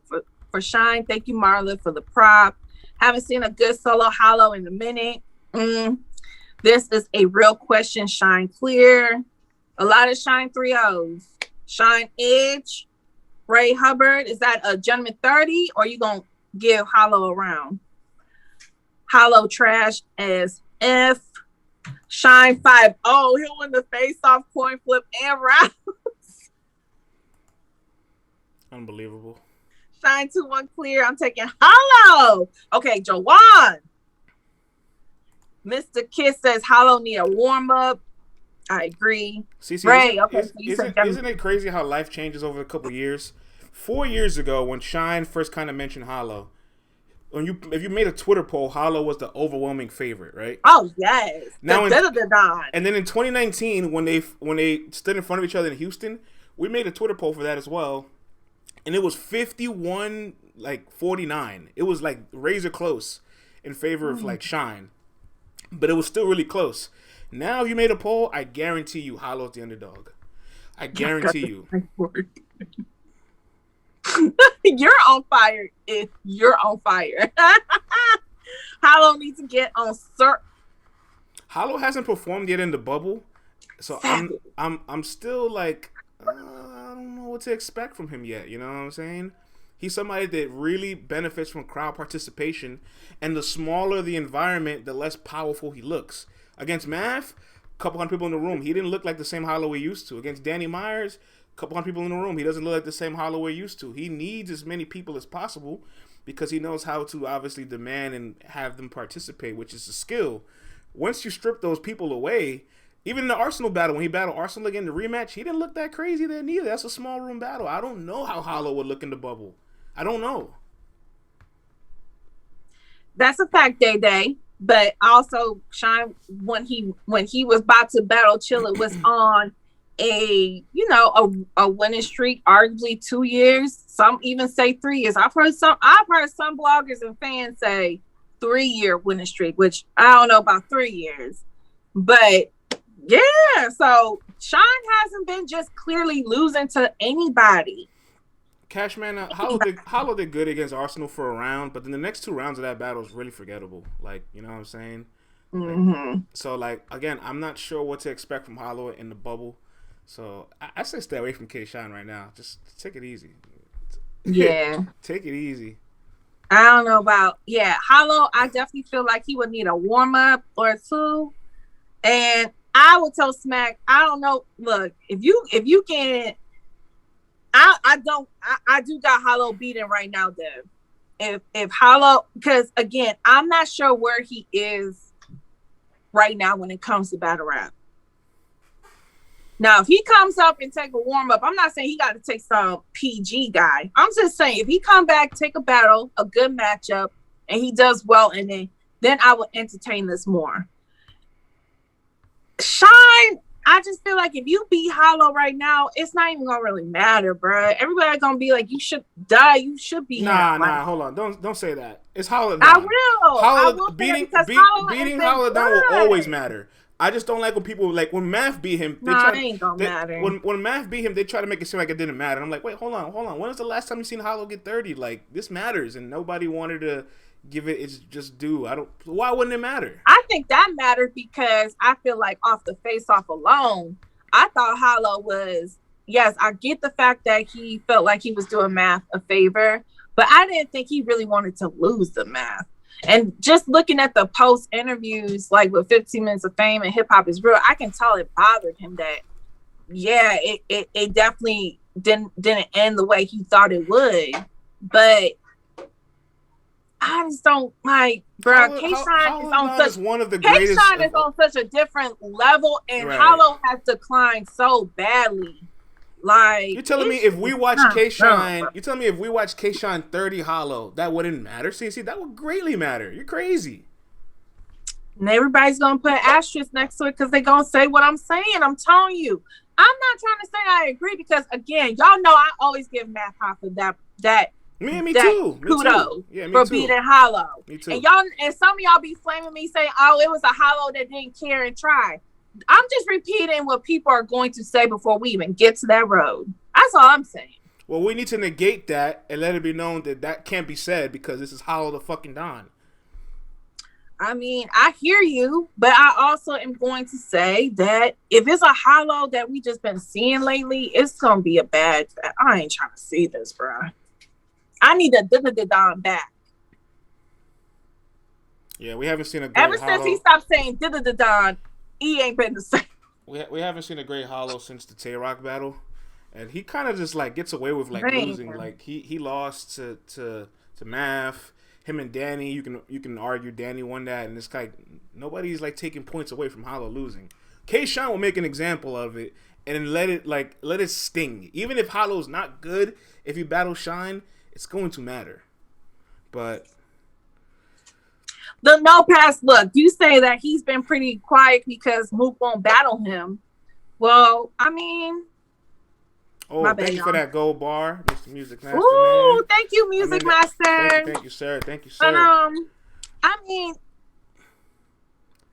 for Shine. Thank you, Marla, for the prop. Haven't seen a good solo Hollow in a minute. This is a real question. Shine clear. A lot of Shine 3-0s. Shine Edge. Ray Hubbard. Is that a gentleman 30 or you going to give Hollow a round? Hollow trash as F. Shine 5-0. He'll win the face-off, coin flip, and rounds. Unbelievable. Shine 2-1 clear. I'm taking Hollow. Okay, Jawan. Mr. Kiss says Hollow need a warm-up. I agree. CeCe, Ray, isn't it crazy how life changes over a couple years? 4 years ago, when Shine first kind of mentioned Hollow, if you made a Twitter poll, Hollow was the overwhelming favorite, right? Oh yes. Now, and then in 2019, when they stood in front of each other in Houston, we made a Twitter poll for that as well, and it was 51-49. It was like razor close in favor of like Shine, but it was still really close. Now, if you made a poll, I guarantee you Hollow's the underdog. I guarantee you. You're on fire if you're on fire. Hollow needs to get on Sir. Hollow hasn't performed yet in the bubble, so I'm still like I don't know what to expect from him yet. You know what I'm saying? He's somebody that really benefits from crowd participation, and the smaller the environment, the less powerful he looks. Against Math, a couple hundred people in the room, he didn't look like the same Hollow he used to. Against Danny Myers, a couple hundred people in the room, he doesn't look like the same Hollow he used to. He needs as many people as possible because he knows how to obviously demand and have them participate, which is a skill. Once you strip those people away, even in the Arsenal battle, when he battled Arsenal again, the rematch, he didn't look that crazy there neither. That's a small room battle. I don't know how Hollow would look in the bubble. I don't know. That's a fact, Day. But also, Shine, when he was about to battle Chilla, was on a winning streak, arguably 2 years. Some even say 3 years. I've heard some bloggers and fans say 3-year winning streak, which I don't know about 3 years. But yeah, so Shine hasn't been just clearly losing to anybody. Cashman, Hollow did good against Arsenal for a round, but then the next 2 rounds of that battle is really forgettable. Like, you know what I'm saying? Mm-hmm. So, like, again, I'm not sure what to expect from Hollow in the bubble. So, I say stay away from K-Shine right now. Just take it easy. Yeah. Take it easy. I don't know about, Hollow, I definitely feel like he would need a warm-up or 2. And I would tell Smack, I don't know, look, if you can... I do got Hollow beaten right now, Dev. If Hollow, because again, I'm not sure where he is right now when it comes to battle rap. Now, if he comes up and take a warm up, I'm not saying he got to take some PG guy. I'm just saying if he come back, take a battle, a good matchup, and he does well in it, then I will entertain this more. Shine, I just feel like if you beat Hollow right now, it's not even gonna really matter, bro. Everybody gonna be like, you should die. You should be. Nah, hold on. Don't say that. It's Hollow down. I will. I will beating Hollow down will always matter. I just don't like when people when Math beat him. It ain't gonna matter. When Math beat him, they try to make it seem like it didn't matter. And I'm like, wait, hold on. When was the last time you seen Hollow get 30? Like, this matters, and nobody wanted to give it its just due. Why wouldn't it matter? I think that mattered because I feel like off the face-off alone, I thought Hollow was, yes, I get the fact that he felt like he was doing Math a favor, but I didn't think he really wanted to lose the Math. And just looking at the post interviews, like with 15 Minutes of Fame and Hip Hop Is Real, I can tell it bothered him that, yeah, it definitely didn't end the way he thought it would. But I just don't like, bro. K-Shine is on such one of the greatest. K-Shine is on such a different level, and Hollow has declined so badly. Like, you're telling me if we watch K-Shine, you're telling me if we watch K-Shine 30 Hollow, that wouldn't matter? See, that would greatly matter. You're crazy. And everybody's gonna put asterisks next to it because they're gonna say what I'm saying. I'm telling you, I'm not trying to say I agree because again, y'all know I always give Matt Hoffa that. Me too. Kudos for beating Hollow. Me too. And some of y'all be flaming me saying, "Oh, it was a Hollow that didn't care and try." I'm just repeating what people are going to say before we even get to that road. That's all I'm saying. Well, we need to negate that and let it be known that can't be said because this is Hollow the fucking Don. I mean, I hear you, but I also am going to say that if it's a Hollow that we just been seeing lately, it's gonna be a bad. I ain't trying to see this, bro. I need a Don back. Yeah, we haven't seen a great Ever since he stopped saying Don, he ain't been the same. We haven't seen a great Hollow since the Tay-Rock battle, and he kind of just like gets away with losing. Like he lost to Math. Him and Danny, you can argue Danny won that, and it's like nobody's like taking points away from Hollow losing. K-Shine will make an example of it and then let it sting. Even if Hollow's not good, if you battle Shine, it's going to matter. But the no pass look, you say that he's been pretty quiet because Mook won't battle him. Well, I mean, thank you for that gold bar, Mr. Music Master. Ooh, man. Thank you, Music Master. Thank you, sir. But I mean,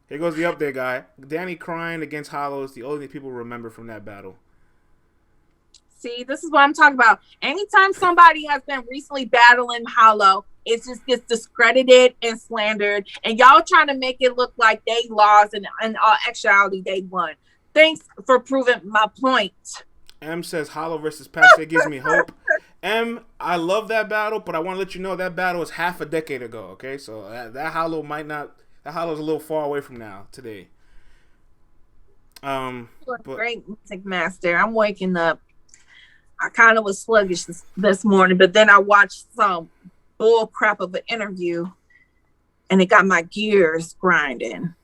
here goes the update, guy. Danny crying against Hollow is the only people remember from that battle. See, this is what I'm talking about. Anytime somebody has been recently battling Hollow, it just gets discredited and slandered, and y'all trying to make it look like they lost and all actuality they won. Thanks for proving my point. M says Hollow versus Passe gives me hope. M, I love that battle, but I want to let you know that battle was half a decade ago. Okay, so that Hollow might not. That Hollow's a little far away from now today. Great Music Master. I'm waking up. I kind of was sluggish this morning, but then I watched some bull crap of an interview, and it got my gears grinding.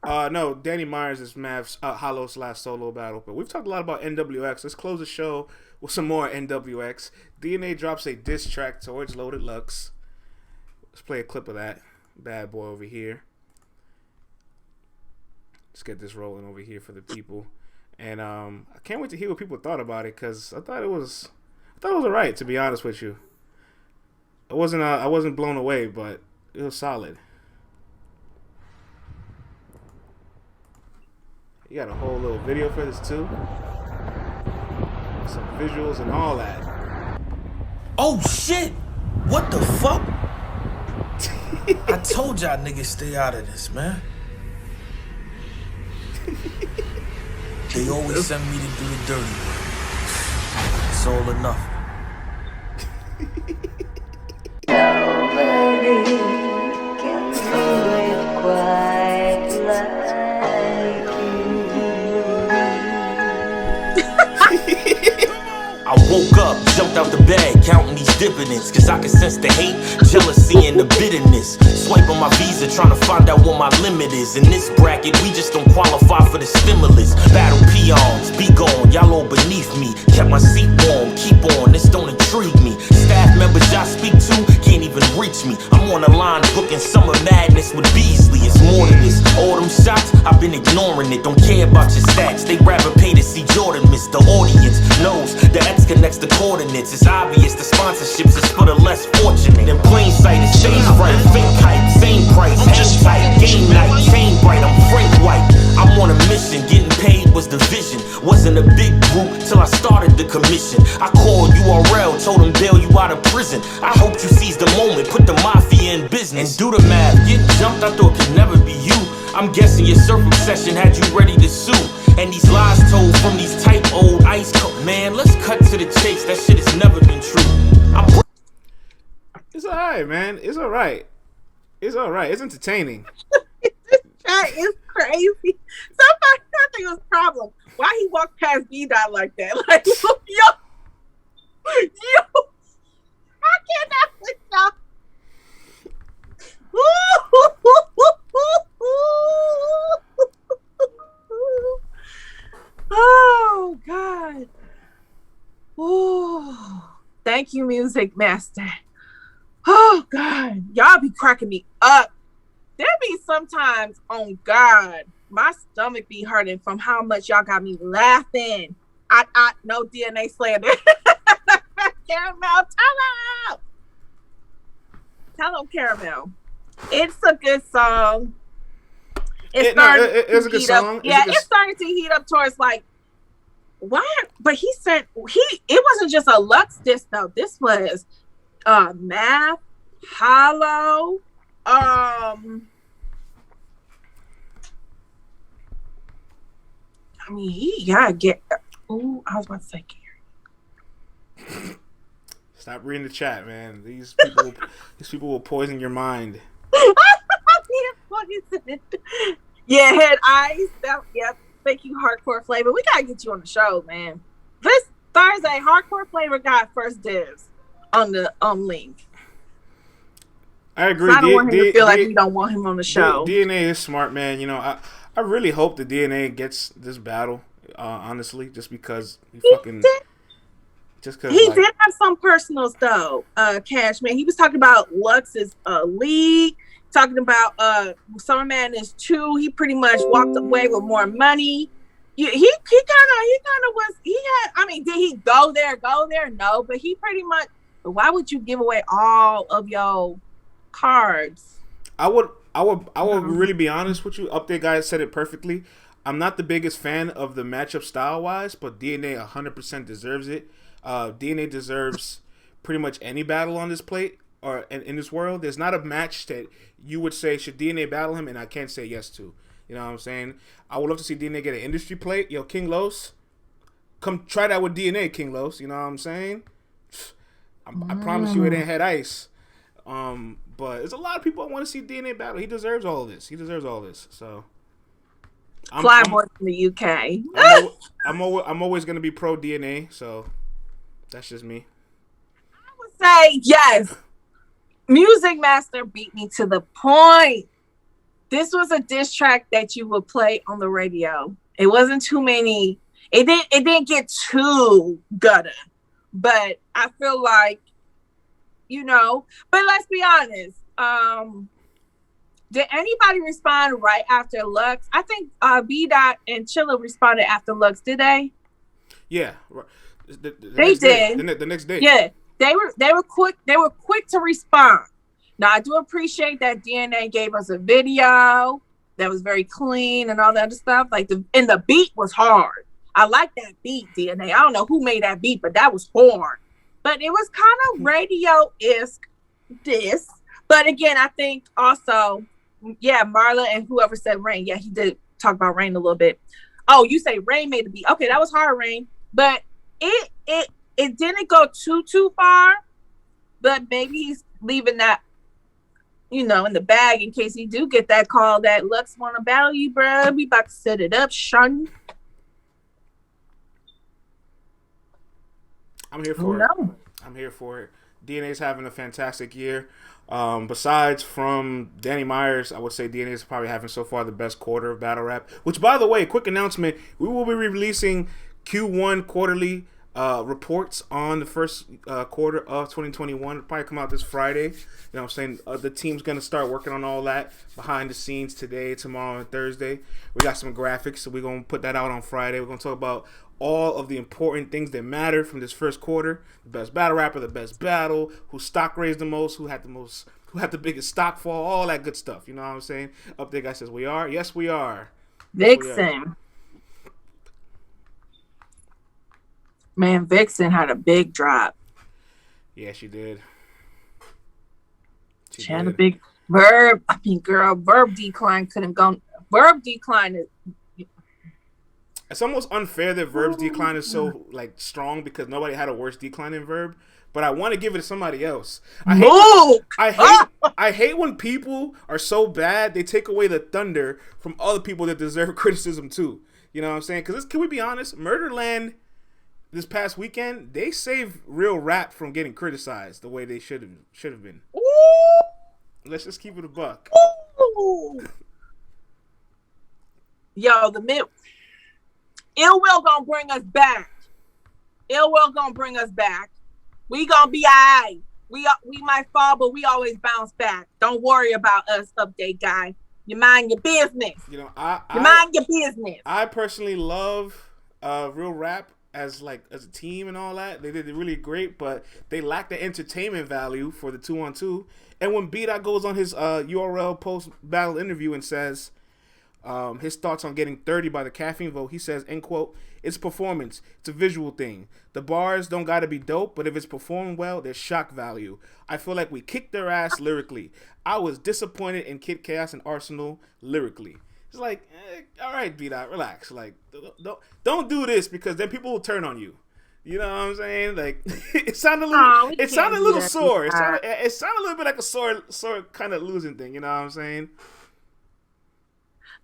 No, Danny Myers is Mav's Hollow's last solo battle, but we've talked a lot about NWX. Let's close the show with some more NWX. DNA drops a diss track towards Loaded Lux. Let's play a clip of that bad boy over here. Let's get this rolling over here for the people. And I can't wait to hear what people thought about it because I thought it was alright, to be honest with you. I wasn't blown away, but it was solid. You got a whole little video for this too. Some visuals and all that. Oh shit! What the fuck? I told y'all niggas stay out of this, man. They always send me to do the dirty work. It's all enough. Nobody can do it quite like you. I woke up, jumped out the bed, counting these dips dividends, cause I can sense the hate, jealousy, and the bitterness. Swipe on my visa, trying to find out what my limit is. In this bracket, we just don't qualify for the stimulus. Battle peons, be gone, y'all all beneath me. Kept my seat warm, keep on, this don't intrigue me. Staff members y'all speak to can't even reach me. I'm on the line booking Summer Madness with Beasley. It's more than this. All them shots, I've been ignoring it. Don't care about your stats, they rather pay to see Jordan miss. The audience knows the X connects the coordinates. It's obvious the sponsorships is for the less fortunate. In plain sight, it's stage fright, fake hype, same price, hang tight, game night, chain bright, I'm Frank White. I'm on a mission, getting paid was the vision. Wasn't a big group till I started the commission. I called URL, told them bail you out of prison. I hope you seize the moment, put the mafia in business. And do the math, get jumped, I thought could never be you. I'm guessing your surf obsession had you ready to sue. And these lies told from these tight old ice cold. Man, let's cut to the chase, that shit has never been true. It's alright, man. It's alright. It's alright. It's entertaining. That is crazy. Somebody, I think it was a problem. Why he walked past B-Dot like that? Like, yo, I cannot with y'all. Oh, God. Ooh. Thank you, Music Master. Oh, God. Y'all be cracking me up. There be sometimes, on God, my stomach be hurting from how much y'all got me laughing. I no DNA slander. Caramel, tell him, Caramel. It's a good song. It's a good song. It started to heat up towards like, why? But he said it wasn't just a Lux diss though. This was Math, Hollow, I mean, he gotta get. Oh, I was about to say Gary. Stop reading the chat, man. These people will poison your mind. Yeah, Head Ice. Thank you, Hardcore Flavor. We gotta get you on the show, man. This Thursday, Hardcore Flavor got first dibs on the link. I agree. So I don't want him to feel like we don't want him on the show. DNA is smart, man. You know, I really hope the DNA gets this battle. Honestly, just because he did have some personals though. Cash man, he was talking about Lux's league, talking about Summer Madness 2. He pretty much walked away with more money. He kind of was. He had. I mean, did he go there? No, but he pretty much. But why would you give away all of your cards? I would really be honest with you. Update guy said it perfectly. I'm not the biggest fan of the matchup style wise, but DNA 100% deserves it. DNA deserves pretty much any battle on this plate or in this world. There's not a match that you would say should DNA battle him, and I can't say yes to. You know what I'm saying? I would love to see DNA get an industry plate. Yo, King Los, come try that with DNA, King Los. You know what I'm saying? I promise you it ain't Head Ice. But there's a lot of people that want to see DNA battle. He deserves all of this. So. Flyboy from the UK. I'm always gonna be pro DNA, so that's just me. I would say yes. Music Master beat me to the point. This was a diss track that you would play on the radio. It wasn't too many. It didn't get too gutter, but I feel like, But let's be honest. Did anybody respond right after Lux? I think B-Dot and Chilla responded after Lux. Did they? Yeah, they did. The next day. Yeah, they were quick. They were quick to respond. Now I do appreciate that DNA gave us a video that was very clean and all that other stuff. Like the beat was hard. I like that beat, DNA. I don't know who made that beat, but that was hard. But it was kind of radio-esque diss. But again, I think also, yeah, Marla and whoever said Rain. Yeah, he did talk about Rain a little bit. Oh, you say Rain made the beat. Okay, that was hard, Rain. But it didn't go too far. But maybe he's leaving that, in the bag in case he do get that call that Lux want to battle you, bro. We about to set it up, Sean. I'm here for it. I'm here for it. DNA's having a fantastic year. Besides from Danny Myers, I would say DNA is probably having so far the best quarter of battle rap. Which, by the way, quick announcement: we will be releasing Q1 quarterly reports on the first quarter of 2021. It'll probably come out this Friday. You know what I'm saying? The team's going to start working on all that behind the scenes today, tomorrow, and Thursday. We got some graphics, so we're going to put that out on Friday. We're going to talk about all of the important things that matter from this first quarter. The best battle rapper, the best battle, who stock raised the most, who had the biggest stock fall, all that good stuff. You know what I'm saying? Up there, guy says, we are? Yes, we are. Vixen. Man, Vixen had a big drop. Yeah, she did. She had a big Verb. I mean, girl, Verb decline couldn't go. Verb decline is. It's almost unfair that Verb's decline is so like strong because nobody had a worse decline than Verb. But I want to give it to somebody else. I hate when people are so bad they take away the thunder from other people that deserve criticism too. You know what I'm saying? Because can we be honest? Murderland this past weekend, they saved real rap from getting criticized the way they should have been. Ooh. Let's just keep it a buck. Ooh. Yo, Ill Will gonna bring us back. Ill Will gonna bring us back. We gonna be alright. We might fall, but we always bounce back. Don't worry about us, update guy. You mind your business. You know, mind your business. I personally love real rap as a team and all that. They did really great, but they lack the entertainment value for the 2-on-2. And when B-Dot goes on his URL post battle interview and says his thoughts on getting 30 by the caffeine vote, he says, end quote, it's performance. It's a visual thing. The bars don't got to be dope, but if it's performed well, there's shock value. I feel like we kicked their ass lyrically. I was disappointed in Kid Chaos and Arsenal lyrically. It's like, all right, B-Dot, relax. Like, don't do this because then people will turn on you. You know what I'm saying? Like, it sounded a little sore. It sounded a little bit like a sore kind of losing thing. You know what I'm saying?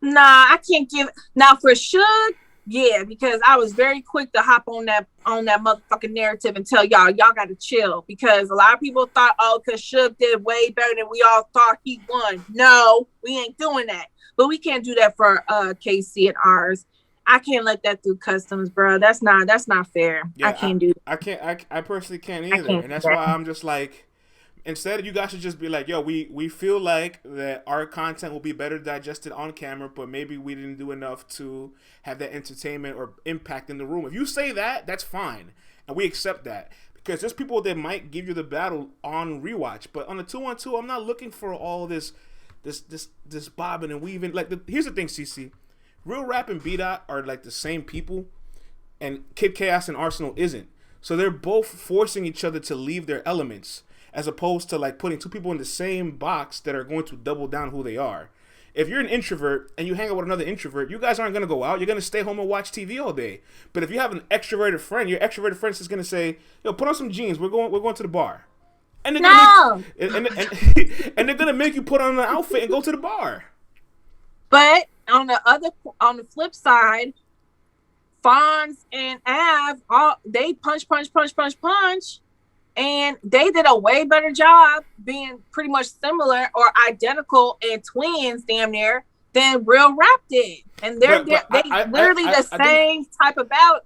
Nah, I can't give. Now for Suge, yeah, because I was very quick to hop on that motherfucking narrative and tell y'all got to chill because a lot of people thought, because Suge did way better than we all thought he won. No, we ain't doing that. But we can't do that for KC and ours. I can't let that through customs, bro. That's not fair. Yeah, I can't do that. I personally can't either. And that's why I'm just like, instead, you guys should just be like, yo, we feel like that our content will be better digested on camera, but maybe we didn't do enough to have that entertainment or impact in the room. If you say that, that's fine. And we accept that. Because there's people that might give you the battle on rewatch. But on the 2-on-2, I'm not looking for all this bobbing and weaving. Here's the thing, CeCe. Real Rap and B-Dot are like the same people, and Kid Chaos and Arsenal isn't. So they're both forcing each other to leave their elements, as opposed to like putting two people in the same box that are going to double down who they are. If you're an introvert and you hang out with another introvert, you guys aren't going to go out. You're going to stay home and watch TV all day. But if you have an extroverted friend, your extroverted friend is going to say, yo, put on some jeans. We're going to the bar. And they're and they're going to make you put on an outfit and go to the bar. But on the flip side, Fonz and Av, they punch, and they did a way better job being pretty much similar or identical and twins, damn near, than Real Rap did. And they're literally the same type of battle.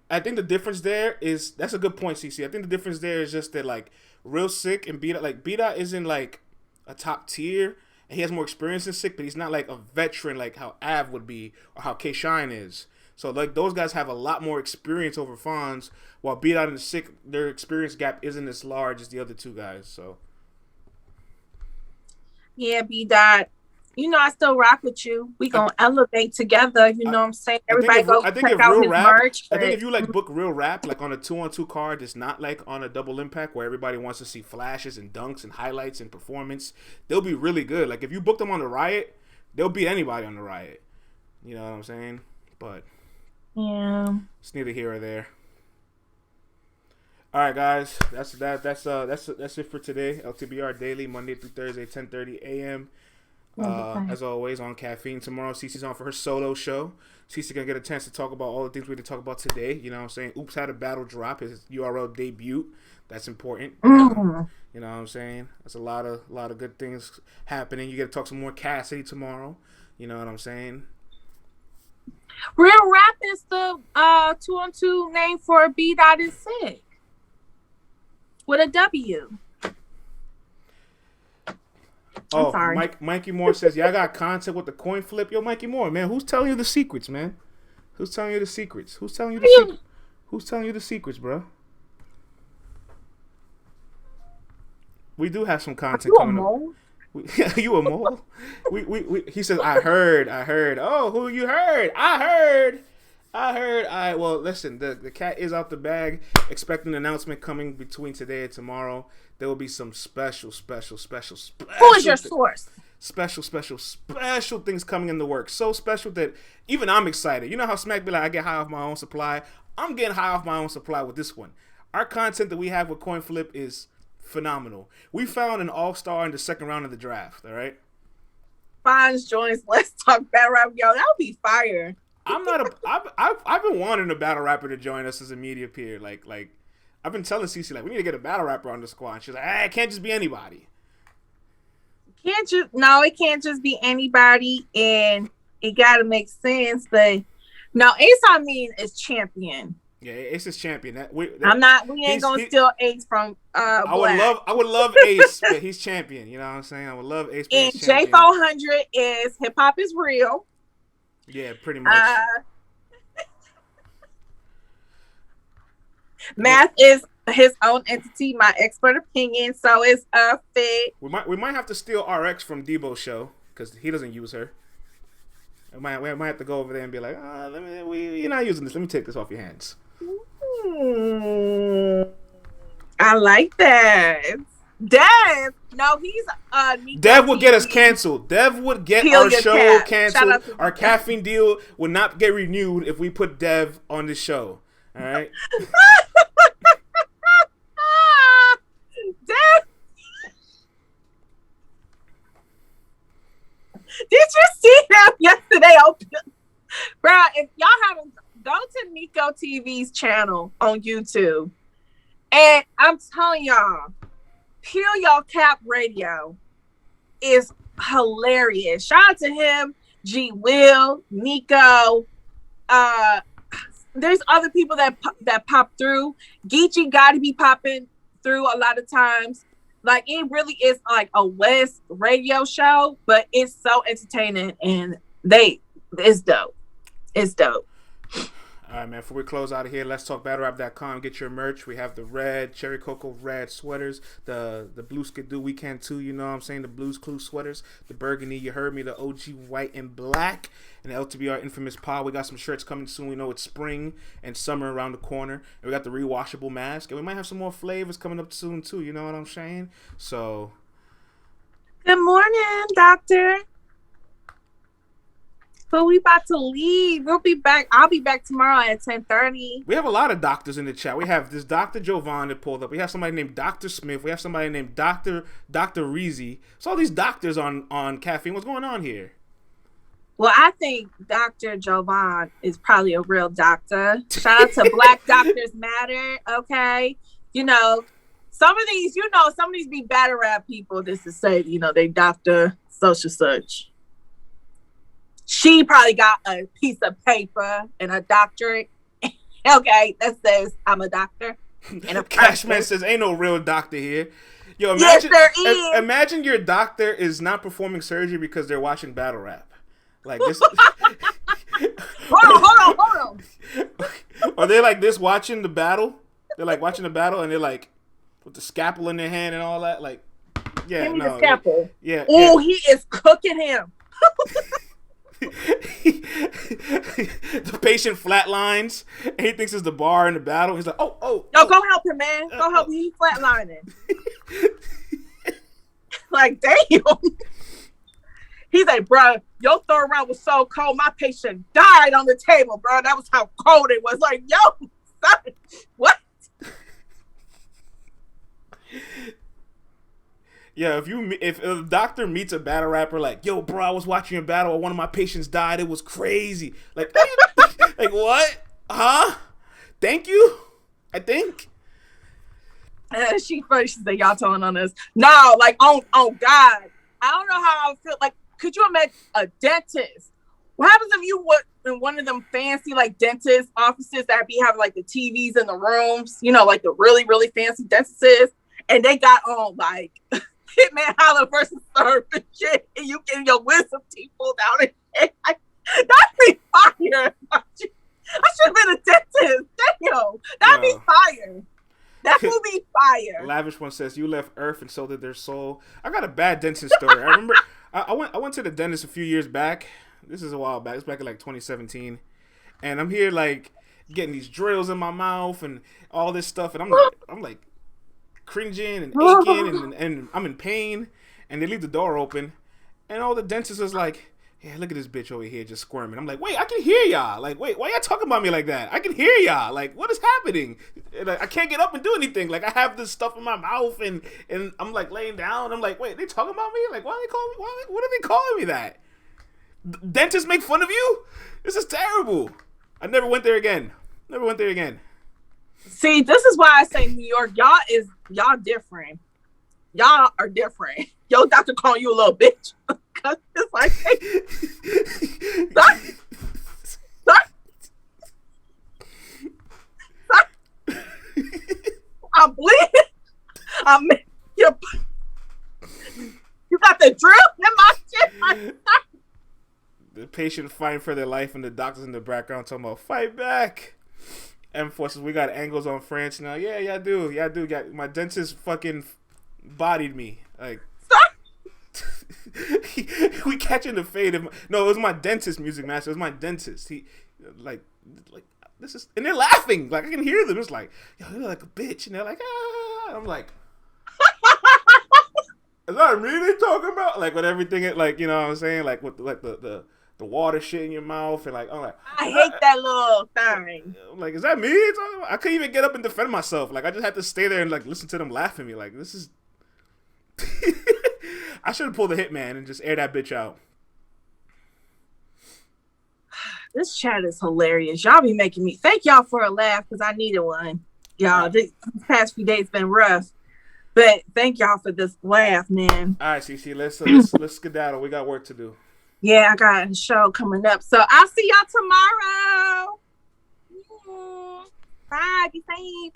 I think the difference there is, that's a good point, CeCe. I think the difference there is just that like Real Sick and B-Dot, like B-Dot isn't like a top tier. He has more experience than Sick, but he's not like a veteran like how Av would be or how K-Shine is. So like those guys have a lot more experience over Fonz, while B-Dot and Sick, their experience gap isn't as large as the other two guys. So yeah, B-Dot, I still rock with you. We gonna elevate together. You know what I'm saying? Everybody go check out his merch. I think if you like book Real Rap like on a 2-on-2 card, it's not like on a double impact where everybody wants to see flashes and dunks and highlights and performance. They'll be really good. Like if you book them on the Riot, they'll beat anybody on the Riot. You know what I'm saying? But yeah, it's neither here or there. All right, guys, that's it for today. LTBR Daily, Monday through Thursday, 10:30 a.m. As always, on Caffeine. Tomorrow, CeCe's on for her solo show. CeCe gonna get a chance to talk about all the things we did talk about today. You know what I'm saying? Oops had a battle drop, his URL debut. That's important. You know what I'm saying? There's a lot of good things happening. You get to talk some more Cassidy tomorrow. You know what I'm saying? Real Rap is the 2-on-2 name for B. Dot is sick with a W. Oh, Mikey Moore says, "Yeah, I got content with the coin flip." Yo, Mikey Moore, man, who's telling you the secrets, man? Who's telling you the secrets? Who's telling you the secrets? Who's telling you the secrets, bro? We do have some content coming up. You a mole? He says, I heard. Oh, who you heard? I heard. All right, well, listen, the cat is out the bag. Expect an announcement coming between today and tomorrow. There will be some special. Who is your source? Special things coming in the works. So special that even I'm excited. You know how Smack be like, I get high off my own supply? I'm getting high off my own supply with this one. Our content that we have with Coin Flip is phenomenal. We found an all-star in the second round of the draft, all right? Fonz joins Let's Talk Battle Rap. Yo, that would be fire. I've been wanting a battle rapper to join us as a media peer. Like I've been telling CeCe, like, we need to get a battle rapper on the squad. And she's like, it can't just be anybody. It can't just be anybody, and it gotta make sense. But no, Ace I mean is champion. Yeah, Ace is champion. We ain't gonna steal Ace from Black. I would love Ace, but he's champion. You know what I'm saying? I would love Ace. And J400 is hip hop is real. Yeah, pretty much. Math is his own entity, my expert opinion. So is Fit. We might have to steal RX from Debo's show because he doesn't use her. We might have to go over there and be like, you're not using this. Let me take this off your hands. I like that. Dev. No, he's Dev would get us canceled. Dev would get our show canceled. Our caffeine deal would not get renewed if we put Dev on the show. All right. Dev. Did you see him yesterday? Bro, if y'all haven't, go to Nico TV's channel on YouTube. And I'm telling y'all, Peel Y'all Cap Radio is hilarious. Shout out to him, G Will, Nico. There's other people that pop through. Geechee got to be popping through a lot of times. Like, it really is like a West radio show, but it's so entertaining, and it's dope. It's dope. All right, man, before we close out of here, let's talk battlerap.com. Get your merch. We have the red, Cherry Cocoa red sweaters, the blue Skidoo We Can Too, you know what I'm saying, the Blues Clues sweaters, the burgundy, you heard me, the OG white and black, and the LTBR Infamous Pod. We got some shirts coming soon. We know it's spring and summer around the corner. And we got the rewashable mask, and we might have some more flavors coming up soon, too, you know what I'm saying? So. Good morning, doctor. But we about to leave. We'll be back. I'll be back tomorrow at 10:30. We have a lot of doctors in the chat. We have this Dr. Jovan that pulled up. We have somebody named Dr. Smith. We have somebody named Dr. Reezy. So all these doctors on Caffeine. What's going on here? Well, I think Dr. Jovan is probably a real doctor. Shout out to Black Doctors Matter. Okay. You know, some of these be battle rap people just to say, they doctor such. She probably got a piece of paper and a doctorate. Okay, that says I'm a doctor. And a Cashman says ain't no real doctor here. Yo, imagine your doctor is not performing surgery because they're watching battle rap. Like this. Hold on. Are they like this watching the battle? They're like watching the battle and they're like with the scalpel in their hand and all that. Like, yeah, give me the scalpel. Yeah. Oh, he is cooking him. The patient flatlines. He thinks it's the bar in the battle. He's like, oh. Yo, go help him, man. Go help him. He's flatlining. Like, damn. He's like, bro, your third round was so cold. My patient died on the table, bro. That was how cold it was. Like, yo, son, what? Yeah, if a doctor meets a battle rapper like, yo, bro, I was watching your battle and one of my patients died. It was crazy. Like, like what? Huh? Thank you. I think. She funny. She said, y'all telling on us. No, like, oh God. I don't know how I would feel. Like, could you imagine a dentist? What happens if you were in one of them fancy, like, dentist offices that be having, like, the TVs in the rooms? You know, like, the really, really fancy dentists. And they got on, like, Hitman Holler versus Surf and shit. And you getting your wisdom teeth pulled out. And that'd be fire. I should have been a dentist. Damn. That'd be fire. That would be fire. Lavish one says, you left Earth and so did their soul. I got a bad dentist story. I remember I went to the dentist a few years back. This is a while back. It's back in like 2017. And I'm here like getting these drills in my mouth and all this stuff. And I'm like cringing and aching and I'm in pain. And they leave the door open. And all the dentist is like, yeah, look at this bitch over here just squirming. I'm like, wait, I can hear y'all. Like, wait, why y'all talking about me like that? I can hear y'all. Like, what is happening? And I can't get up and do anything. Like, I have this stuff in my mouth and I'm like laying down. I'm like, wait, they talking about me? Like, why are they calling me? What are they calling me that? Dentists make fun of you? This is terrible. I never went there again. See, this is why I say New York, y'all different. Y'all are different. Yo, doctor calling you a little bitch. Cause it's like, I'm bleeding. You got the drill in my shit. The patient fighting for their life and the doctors in the background talking about fight back. M forces, we got angles on France now. Yeah, I do. My dentist fucking bodied me. Like, we catching the fade of no, it was my dentist, music master. It was my dentist. He like this is, and they're laughing. Like, I can hear them. It's like, yo, you're like a bitch, and they're like, ah. I'm like, is that me they talking about? Like, with everything, like, you know what I'm saying? Like, with like the water shit in your mouth, and like, I'm like, I hate that little thing. I'm like, is that me they talking about? I couldn't even get up and defend myself. Like, I just had to stay there and like listen to them laugh at me. Like, this is. I should have pulled the hitman and just air that bitch out. This chat is hilarious. Y'all be making me. Thank y'all for a laugh because I needed one. Y'all, these past few days been rough, but thank y'all for this laugh, man. All right, CeCe, let's skedaddle. We got work to do. Yeah, I got a show coming up, so I'll see y'all tomorrow. Bye. Be safe.